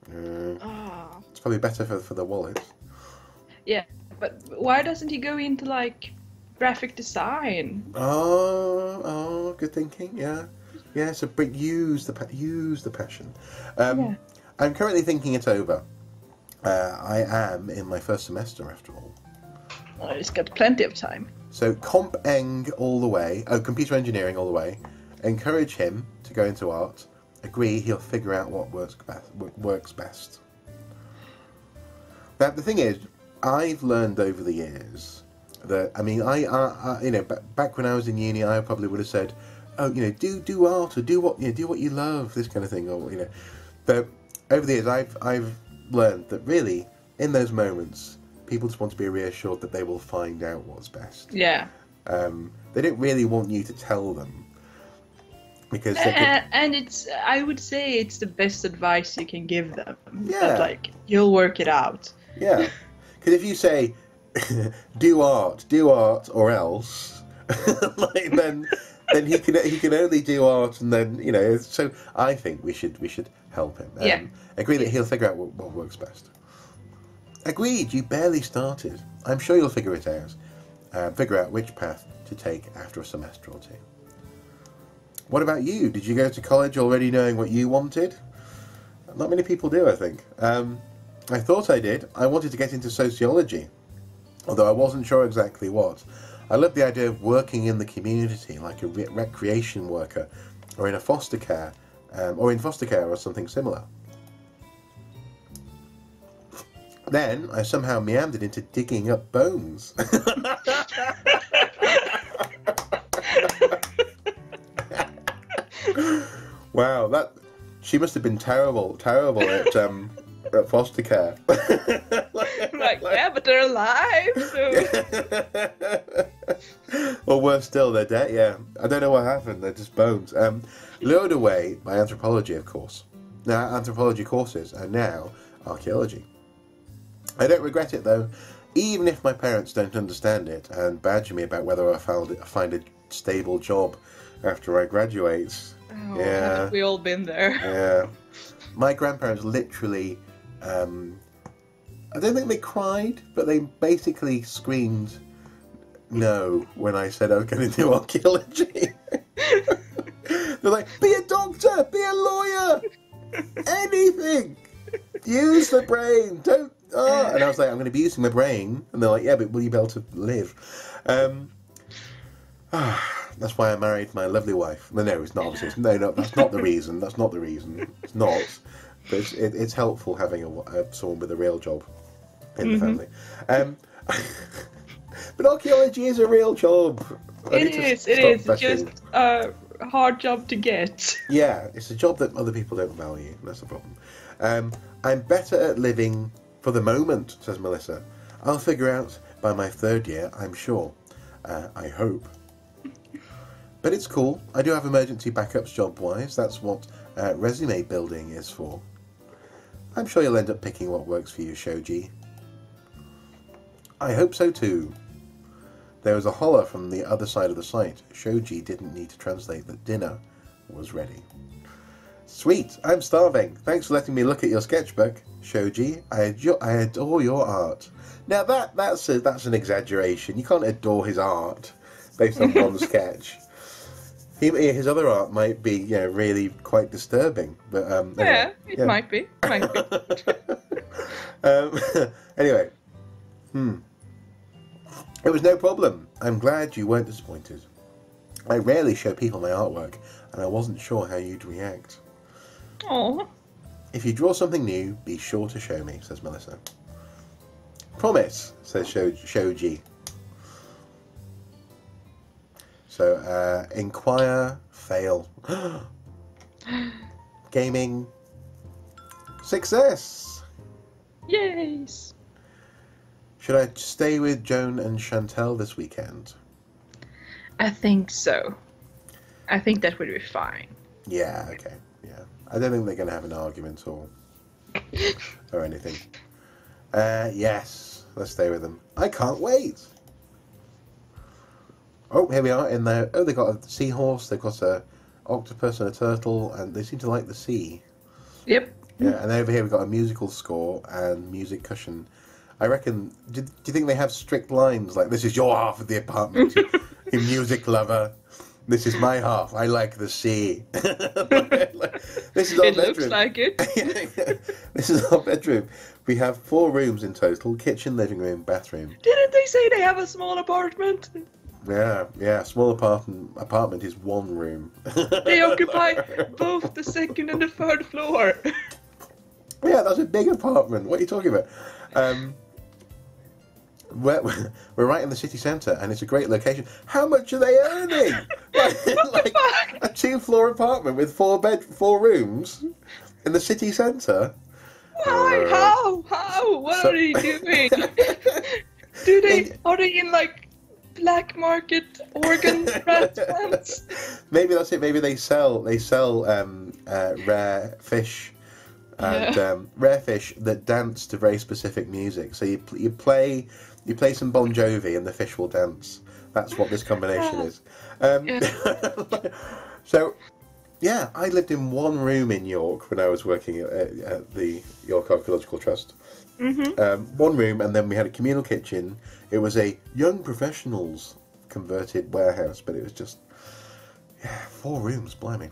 It's probably better for the wallet. Yeah, but why doesn't he go into like graphic design. Oh, good thinking. Yeah, yeah. So, but use the passion. Yeah. I'm currently thinking it over. I am in my first semester, after all. Oh, he's got plenty of time. So, comp-eng all the way. Oh, computer engineering all the way. Encourage him to go into art. Agree, he'll figure out what works best. Now, the thing is, I've learned over the years that, I mean, back when I was in uni, I probably would have said, oh, do art, or do what you love, this kind of thing, or But over the years, I've learned that really, in those moments, people just want to be reassured that they will find out what's best. Yeah. They don't really want you to tell them, because and I would say it's the best advice you can give them. Yeah. That, like, you'll work it out. Yeah, because if you say, do art, or else, like, then he can only do art, and then So I think we should help him. Yeah. Agree that he'll figure out what works best. Agreed. You barely started. I'm sure you'll figure it out. Figure out which path to take after a semester or two. What about you? Did you go to college already knowing what you wanted? Not many people do, I think. I thought I did. I wanted to get into sociology, although I wasn't sure exactly what. I loved the idea of working in the community, like a recreation worker, or in foster care or something similar. Then I somehow meandered into digging up bones. Wow, she must have been terrible at foster care. Yeah, but they're alive, so... Or worse still, they're dead, yeah. I don't know what happened, they're just bones. Lured away by anthropology, of course. Now, anthropology courses are now archaeology. I don't regret it, though, even if my parents don't understand it and badger me about whether I find a stable job after I graduate. Oh, Yeah. haven't we all been there? Yeah. My grandparents literally, I don't think they cried, but they basically screamed no when I said I was going to do archaeology. They're like, be a doctor, be a lawyer, anything. Use the brain, don't... Oh. And I was like, I'm going to be using my brain. And they're like, yeah, but will you be able to live? That's why I married my lovely wife. No, it's not. Obviously. No, that's not the reason. That's not the reason. It's not. But it's helpful having someone with a real job in the family. But archaeology is a real job. It is. It's just a hard job to get. Yeah, it's a job that other people don't value. That's the problem. I'm better at living for the moment, says Melissa. I'll figure out by my third year, I'm sure. I hope. But it's cool. I do have emergency backups job-wise. That's what resume building is for. I'm sure you'll end up picking what works for you, Shoji. I hope so too. There was a holler from the other side of the site. Shoji didn't need to translate that dinner was ready. Sweet, I'm starving. Thanks for letting me look at your sketchbook, Shoji. I adore your art. Now that's an exaggeration. You can't adore his art based on one sketch. His other art might be, really quite disturbing. But It might be. Anyway, it was no problem. I'm glad you weren't disappointed. I rarely show people my artwork, and I wasn't sure how you'd react. Oh. If you draw something new, be sure to show me, says Melissa. Promise, says Shoji. So, inquire, fail. Gaming, success. Yes. Should I stay with Joan and Chantel this weekend? I think so. I think that would be fine. Yeah, okay. Yeah. I don't think they're going to have an argument or anything. Yes, let's stay with them. I can't wait. Oh, here we are in there. Oh, they've got a seahorse, they've got a octopus and a turtle, and they seem to like the sea. Yep. Yeah, and over here we've got a musical score and music cushion. I reckon. Do you think they have strict lines like this is your half of the apartment, you music lover? This is my half. I like the sea. This is our It bedroom. looks like it. This is our bedroom. We have 4 rooms in total: kitchen, living room, bathroom. Didn't they say they have a small apartment? Yeah. Small apartment is 1 room. They occupy both the 2nd and the 3rd floor. Yeah, that's a big apartment. What are you talking about? We're right in the city centre, and it's a great location. How much are they earning? like a 2-floor apartment with 4 rooms in the city centre. Why? How? What are they doing? Are they in like black market organ transplants? Maybe that's it. Maybe they sell rare fish. And rare fish that dance to very specific music. So you play some Bon Jovi and the fish will dance. That's what this combination is. So, yeah, I lived in 1 room in York when I was working at the York Archaeological Trust. 1 room, and then we had a communal kitchen. It was a young professionals converted warehouse, but it was just 4 rooms, blimey.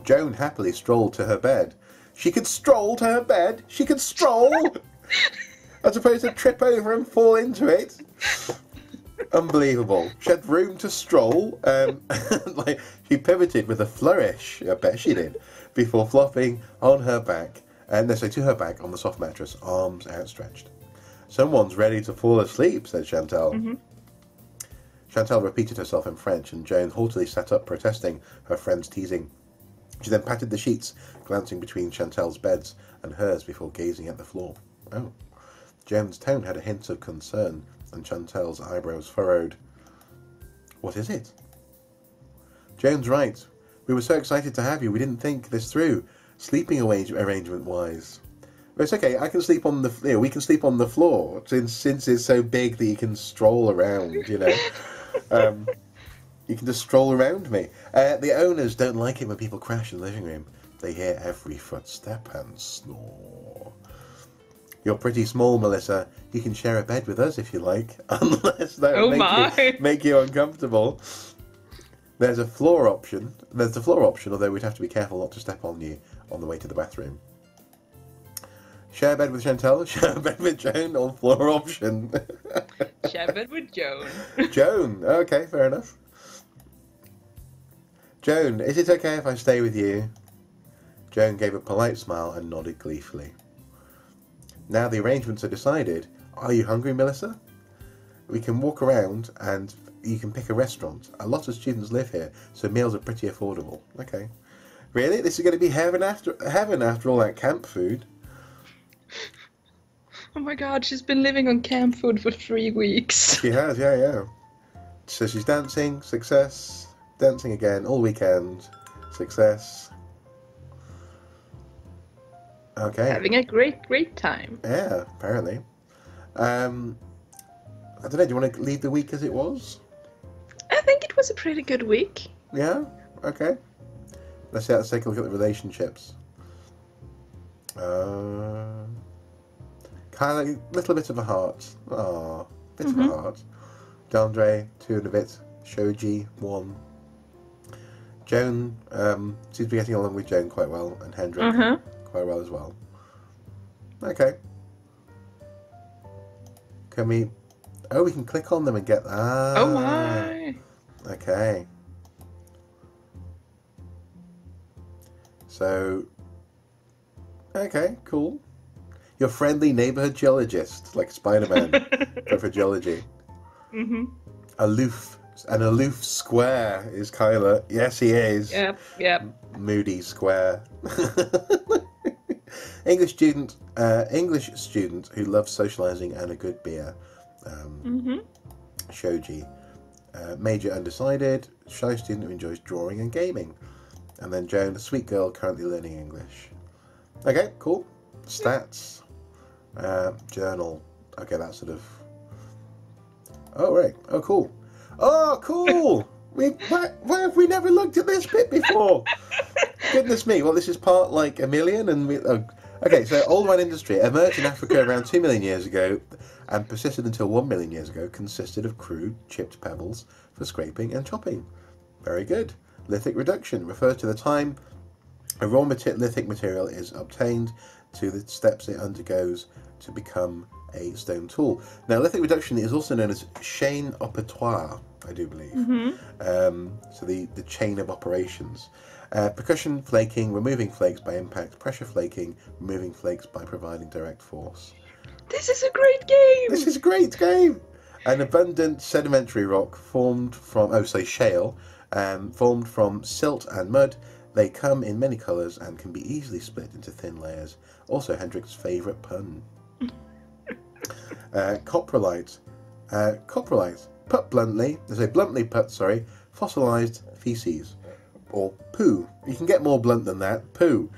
Joan happily strolled to her bed. She could stroll to her bed. She could stroll, as opposed to trip over and fall into it. Unbelievable. She had room to stroll. Like she pivoted with a flourish. I bet she did. Before flopping on her back, to her back on the soft mattress, arms outstretched. Someone's ready to fall asleep, said Chantal. Chantal repeated herself in French, and Joan haughtily sat up, protesting her friend's teasing. She then patted the sheets, glancing between Chantal's beds and hers before gazing at the floor. Oh. Joan's tone had a hint of concern, and Chantal's eyebrows furrowed. What is it? Joan's right. We were so excited to have you, we didn't think this through, sleeping arrangement-wise. But it's okay, I can sleep on the... we can sleep on the floor, since it's so big that you can stroll around, you know. You can just stroll around me. The owners don't like it when people crash in the living room. They hear every footstep and snore. You're pretty small, Melissa. You can share a bed with us if you like, unless that would make you uncomfortable. There's a floor option. There's the floor option, although we'd have to be careful not to step on you on the way to the bathroom. Share a bed with Chantal, share a bed with Joan, or floor option. Share a bed with Joan. Joan, okay, fair enough. Joan, is it okay if I stay with you? Joan gave a polite smile and nodded gleefully. Now the arrangements are decided. Are you hungry, Melissa? We can walk around and you can pick a restaurant. A lot of students live here, so meals are pretty affordable. Okay. Really? This is going to be heaven after all that camp food? Oh my god, she's been living on camp food for 3 weeks. She has, yeah. So she's dancing, success. Dancing again all weekend. Success. Okay. Having a great time. Yeah, apparently. I don't know, do you want to leave the week as it was? I think it was a pretty good week. Yeah? Okay. Let's take a look at the relationships. Kind of like a little bit of a heart. Aww, bit of a heart. Dandre, 2 and a bit. Shoji, 1. Joan seems to be getting along with Joan quite well, and Hendrik quite well as well. Okay. Can we... Oh, we can click on them and get... Oh my! Okay. So... Okay, cool. Your friendly neighborhood geologist, like Spider-Man, but for geology. An aloof square is Kyla. Yes, he is. Yep. Moody square. English student who loves socializing and a good beer. Shoji. Major undecided. Shy student who enjoys drawing and gaming. And then Joan, a sweet girl currently learning English. Okay, cool. Stats. Journal. Okay, that's sort of... Oh, right. Oh, cool. Oh, cool! Why have we never looked at this bit before? Goodness me! Well, this is part like a million, and Okay, so old wine industry emerged in Africa around 2 million years ago and persisted until 1 million years ago, consisted of crude chipped pebbles for scraping and chopping. Very good. Lithic reduction refers to the time a raw lithic material is obtained to the steps it undergoes to become a stone tool. Now, lithic reduction is also known as chain operatoire, I do believe. So the chain of operations. Percussion flaking, removing flakes by impact. Pressure flaking, removing flakes by providing direct force. This is a great game! This is a great game! An abundant sedimentary rock formed from, shale, formed from silt and mud. They come in many colours and can be easily split into thin layers. Also Hendrik's favourite pun. Coprolite. Coprolite. Bluntly put, fossilised feces. Or poo. You can get more blunt than that. Poo.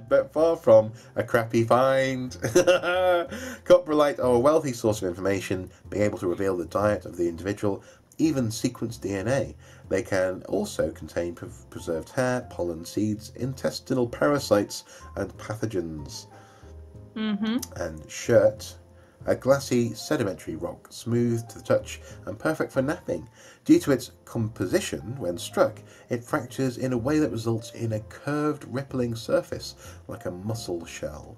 But far from a crappy find. Coprolite are a wealthy source of information, being able to reveal the diet of the individual, even sequence DNA. They can also contain preserved hair, pollen, seeds, intestinal parasites, and pathogens. And chert. A glassy sedimentary rock, smooth to the touch and perfect for napping. Due to its composition, when struck, it fractures in a way that results in a curved, rippling surface, like a mussel shell,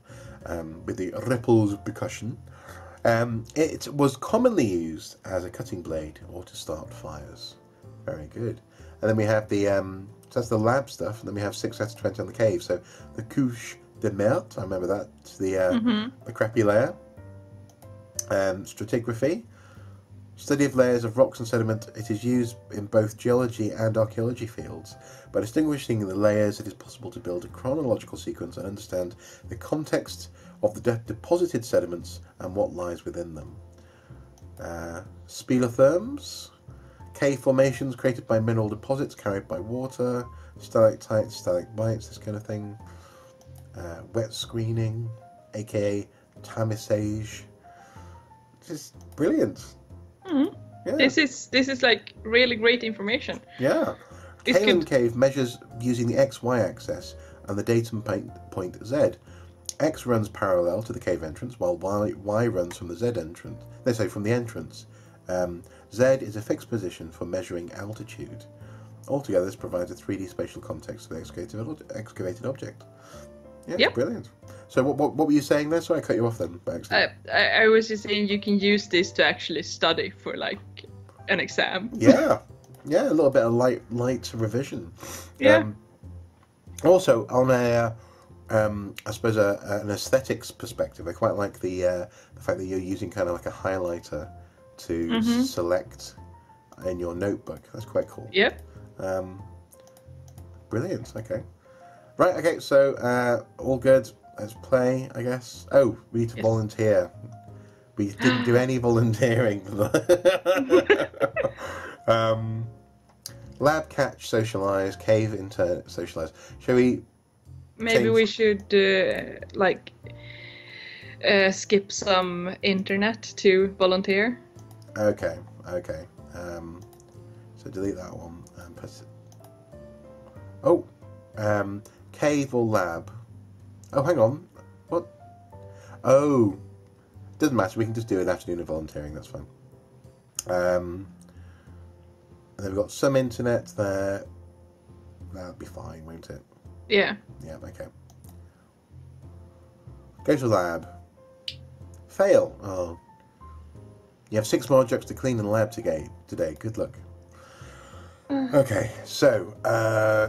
with the ripples of percussion. It was commonly used as a cutting blade or to start fires. Very good. And then we have the, so that's the lab stuff, and then we have 6 out of 20 on the cave. So the couche de merde, I remember that, the crappy layer. Stratigraphy, study of layers of rocks and sediment. It is used in both geology and archaeology fields. By distinguishing the layers, it is possible to build a chronological sequence and understand the context of the deposited sediments and what lies within them. Spelotherms, cave formations created by mineral deposits carried by water, stalactites, stalagmites, this kind of thing. Wet screening, aka tamisage. This is brilliant. Yeah. This is like really great information. Yeah. Kaolin Cave measures using the XY axis and the datum point Z. X runs parallel to the cave entrance, while Y runs from the Z entrance. From the entrance. Z is a fixed position for measuring altitude. Altogether, this provides a 3D spatial context for the excavated object. Yeah, yep. Brilliant. So what were you saying there? Sorry, I cut you off then by accident. I was just saying you can use this to actually study for like an exam. Yeah, a little bit of light revision. Yeah. Also, on a I suppose an aesthetics perspective, I quite like the fact that you're using kind of like a highlighter to select in your notebook. That's quite cool. Yep. Brilliant. Okay. Right, okay, so all good. Let's play, I guess. Oh, we need to volunteer. We didn't do any volunteering. Lab catch, socialise, cave intern, socialise. Shall we? Maybe we should skip some internet to volunteer. Okay. So delete that one and put it. Oh. Cave or lab? Oh, hang on. What? Oh, doesn't matter. We can just do an afternoon of volunteering. That's fine. And then we've got some internet there. That'll be fine, won't it? Yeah. Yeah. Okay. Go to lab. Fail. Oh. You have 6 more objects to clean in the lab today. Good luck. Okay, so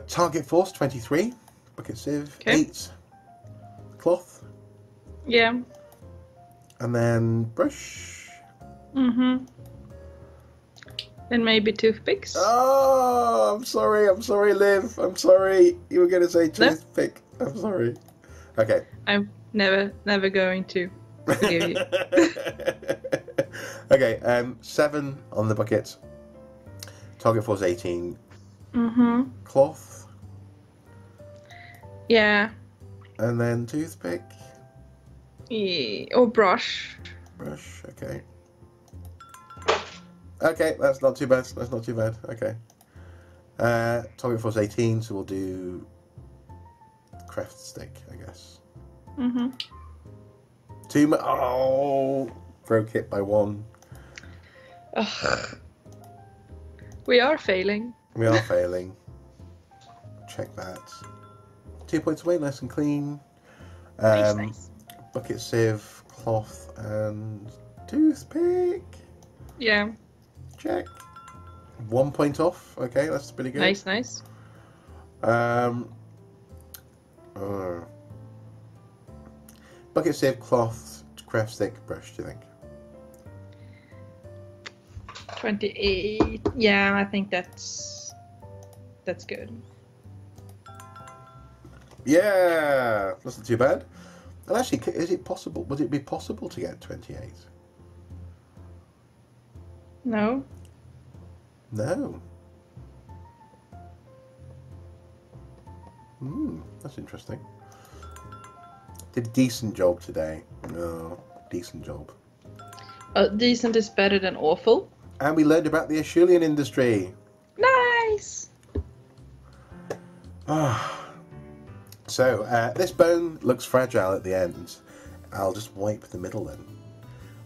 target force 23, bucket sieve 8, cloth. Yeah. And then brush. And maybe toothpicks. Oh, I'm sorry, Liv. I'm sorry. You were going to say toothpick. No. I'm sorry. Okay. I'm never going to forgive you. Okay, 7 on the bucket. Target force 18. Cloth. Yeah. And then toothpick. Yeah. Or brush. Brush, okay. Okay, that's not too bad. Okay. Target force 18, so we'll do craft stick, I guess. Mm-hmm. Oh, broke it by 1. Ugh. We are failing. We are failing. Check that. 2 points away, nice and clean. Nice. Bucket sieve, cloth, and toothpick. Yeah. Check. 1 point off. Okay, that's pretty good. Nice. Bucket sieve, cloth, craft stick, brush. Do you think? 28. Yeah, I think that's good. Yeah, that's not too bad. And actually, is it possible? Would it be possible to get 28? No. No. That's interesting. Did a decent job today. No, decent job. Decent is better than awful. And we learned about the Acheulean industry. Nice. So, this bone looks fragile at the end. I'll just wipe the middle then.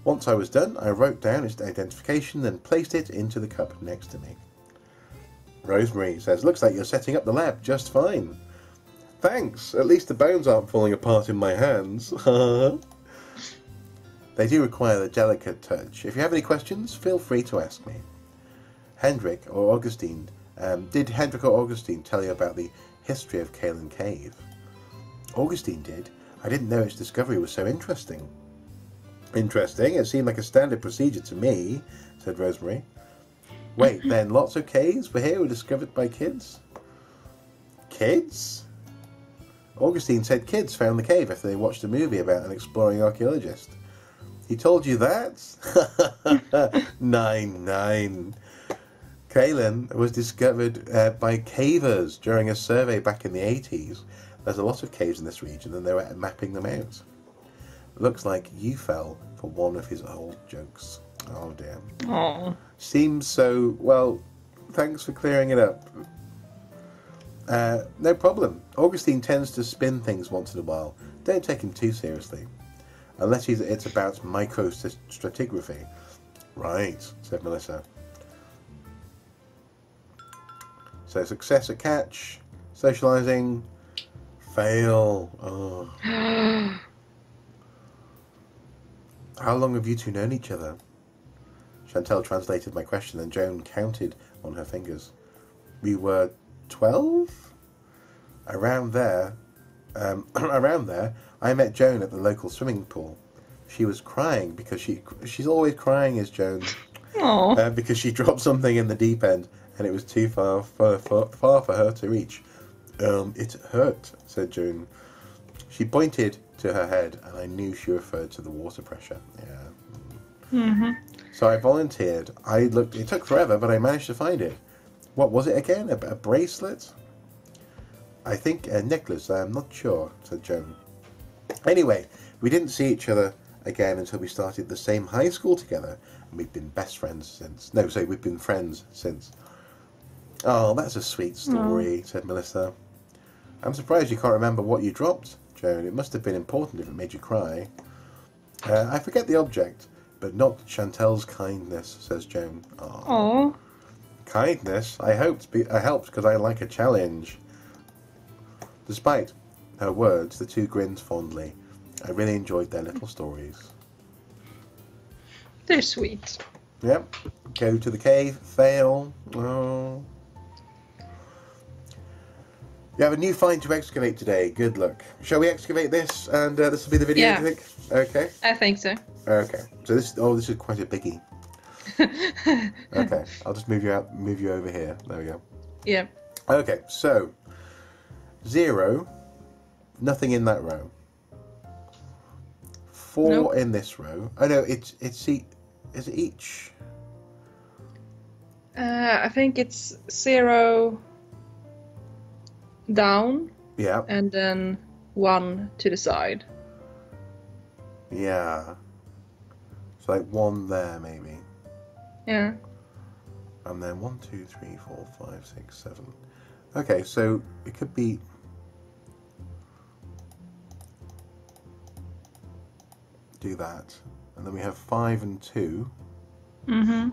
Once I was done, I wrote down its identification and placed it into the cup next to me. Rosemary says, looks like you're setting up the lab just fine. Thanks, at least the bones aren't falling apart in my hands. They do require a delicate touch. If you have any questions, feel free to ask me. Hendrik or Augustine, did Hendrik or Augustine tell you about the history of Caelan Cave? Augustine did. I didn't know its discovery was so interesting. Interesting? It seemed like a standard procedure to me, said Rosemary. Wait, then lots of caves were here were discovered by kids? Kids? Augustine said kids found the cave after they watched a movie about an exploring archaeologist. He told you that? 9. Caelan was discovered by cavers during a survey back in the 80s. There's a lot of caves in this region and they were mapping them out. Looks like you fell for one of his old jokes. Oh dear. Oh. Seems so... Well, thanks for clearing it up. No problem. Augustine tends to spin things once in a while. Don't take him too seriously. Unless it's about microstratigraphy. Right, said Melissa. So success at catch, socialising, fail. Oh. How long have you two known each other? Chantal translated my question and Joan counted on her fingers. We were 12? Around there, I met Joan at the local swimming pool. She was crying because she's always crying, is Joan. Aww. Because she dropped something in the deep end and it was too far for her to reach. It hurt, said Joan. She pointed to her head and I knew she referred to the water pressure. Yeah. Mm-hmm. So I volunteered. I looked. It took forever, but I managed to find it. What was it again? A bracelet? I think a necklace. I'm not sure, said Joan. Anyway, we didn't see each other again until we started the same high school together, and we've been best friends since. No, sorry, we've been friends since. Oh, that's a sweet story, said Melissa. I'm surprised you can't remember what you dropped, Joan. It must have been important if it made you cry. I forget the object, but not Chantel's kindness, says Joan. Aww. Kindness? I helped because I like a challenge. Despite her words, the two grinned fondly. I really enjoyed their little stories. They're sweet. Yep. Go to the cave. Fail. Oh. You have a new find to excavate today. Good luck. Shall we excavate this? And this will be the video, Yeah. do you think? Okay. I think so. Okay. So this is quite a biggie. Okay. I'll just move you over here. There we go. Yeah. Okay. So 0, nothing in that row. 4 Nope. in this row. Oh no, is it each? I think it's 0 down Yeah. and then 1 to the side. Yeah. So like 1 there maybe. Yeah. And then 1, 2, 3, 4, 5, 6, 7. Okay, so it could be do that. And then we have 5 and 2. Mm-hmm.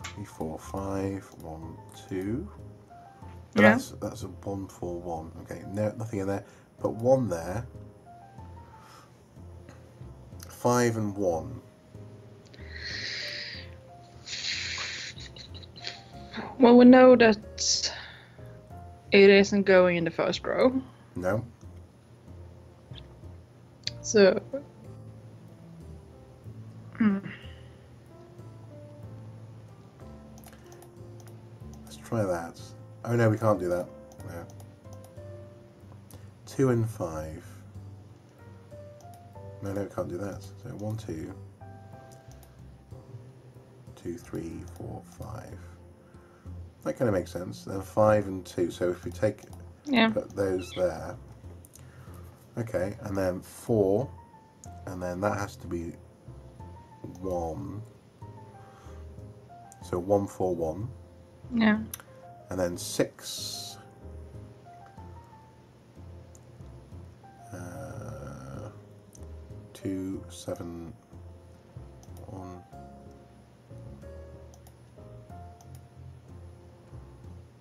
3, 4, 5, 1, 2. But Yeah. that's a 1, 4, 1. Okay, no, nothing in there. Put 1 there. 5 and 1. Well, we know that it isn't going in the first row. No. So. Let's try that. Oh no, we can't do that. No. 2 and 5. No, we can't do that. So 1, 2. 2, 3, 4, 5. That kind of makes sense. Then 5 and 2. So if we put those there. Okay, and then 4, and then that has to be 1. So 1, 4, 1. Yeah. And then 6. 2, 7, 1.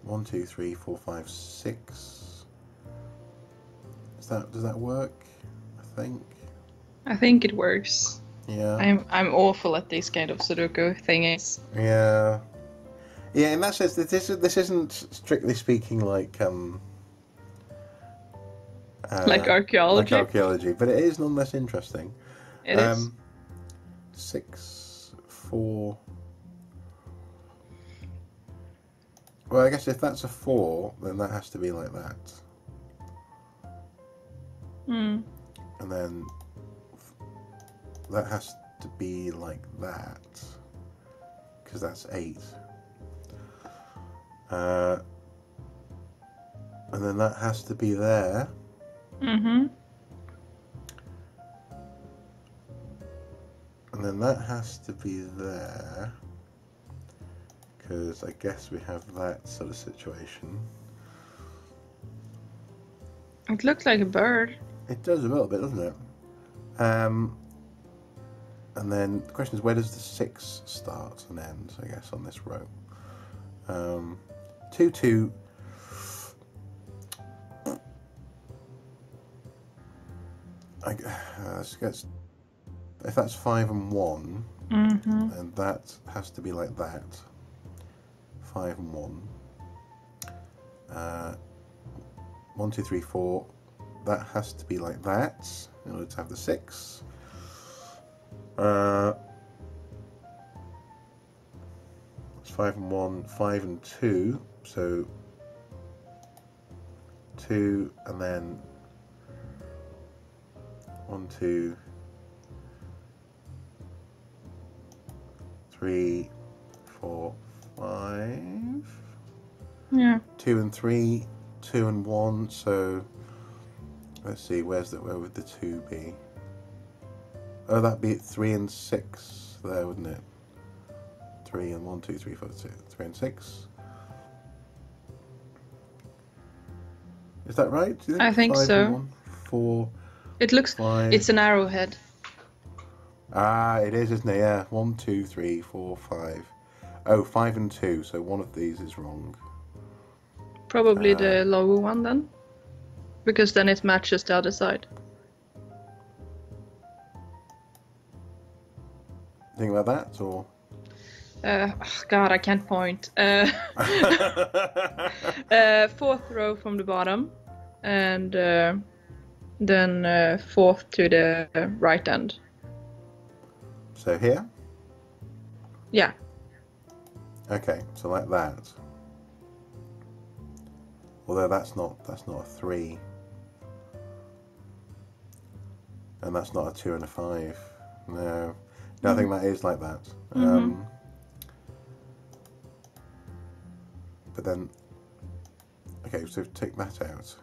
1, 2, 3, 4, 5, 6. Does that work? I think. I think it works. Yeah. I'm awful at these kind of Sudoku thingies. Yeah. Yeah, in that sense, this isn't strictly speaking like Like archaeology. Like archaeology, but it is nonetheless interesting. It is. 6, 4. Well, I guess if that's a 4, then that has to be like that. Hmm. And then that has to be like that, because that's 8. And then that has to be there. Mm-hmm. And then that has to be there, because I guess we have that sort of situation. It looks like a bird. It does a little bit, doesn't it? And then the question is, where does the 6 start and end, I guess, on this row? 2, 2. If that's 5 and 1, then that has to be like that. 5 and 1. 1, 2, 3, 4. That has to be like that in order to have the 6. It's 5 and 1, 5 and 2. So 2 and then 1, 2, 3, 4, 5. Yeah. 2 and 3, 2 and 1. So let's see, where would the 2 be? Oh, that'd be 3 and 6 there, wouldn't it? 3 and 1, 2, 3, 4, 2, 3 and 6. Is that right? Do you think? I think 5 so. And 1, 4. It looks. 5. It's an arrowhead. Ah, it is, isn't it? Yeah. 1, 2, 3, 4, 5. Oh, 5 and 2. So one of these is wrong. Probably the lower one then, because then it matches the other side. Think about that, or? God, I can't point. 4th row from the bottom, and then 4th to the right end. So here? Yeah. Okay, so like that. Although that's not a 3. And that's not a 2 and a 5. No. No, I think that is like that. But then, okay, so take that out.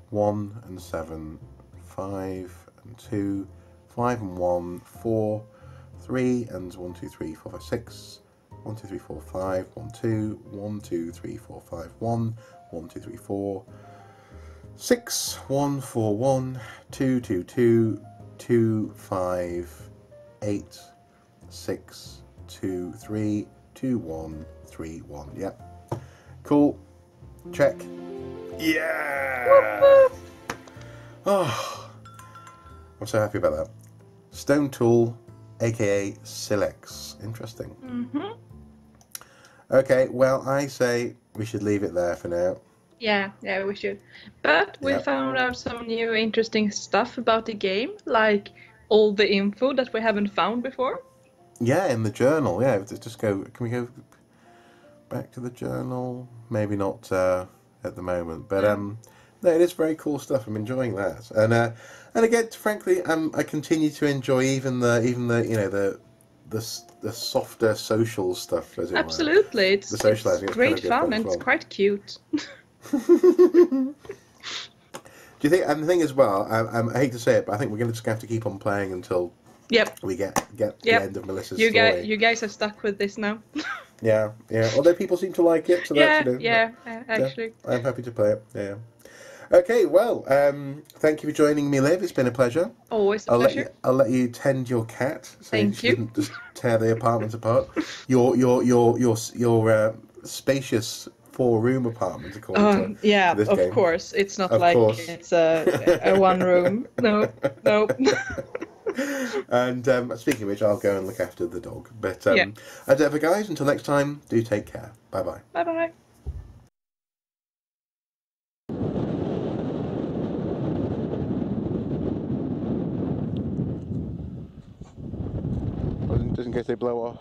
1 and 7, 5 and 2, 5 and 1, 4, 3 and 1, 2, 3, 4, 5, 6, 1, 2, 3, 4, 5, 1, 2, 1, 2, 3, 4, 5, 1, 1, 2, 3, 4, 6141 222 258 623 2131. Yep. Cool. Check. Yeah! Oh, I'm so happy about that. Stone tool, aka Silex. Interesting. Okay, well, I say we should leave it there for now. Yeah, we should. But we found out some new interesting stuff about the game, like all the info that we haven't found before. Yeah, in the journal. Yeah, just go. Can we go back to the journal? Maybe not at the moment, but no, it is very cool stuff. I'm enjoying that, and again, frankly, I continue to enjoy even the the softer social stuff. As it Absolutely, were. it's great fun and it's quite cute. Do you think? And the thing as well, I hate to say it, but I think we're going to just have to keep on playing until we get the end of Melissa's story. You guys are stuck with this now. Yeah. Although people seem to like it, so that's actually. I'm happy to play it. Yeah. Okay. Well, thank you for joining me, Liv. It's been a pleasure. Always a pleasure. I'll let you tend your cat, so Thank you didn't just tear the apartment apart. Your spacious 4-room apartment, according to this game. Of course. It's not it's a one room. No. And speaking of which, I'll go and look after the dog. But as ever, guys, until next time, do take care. Bye-bye. Bye-bye. Well, just in case they blow off.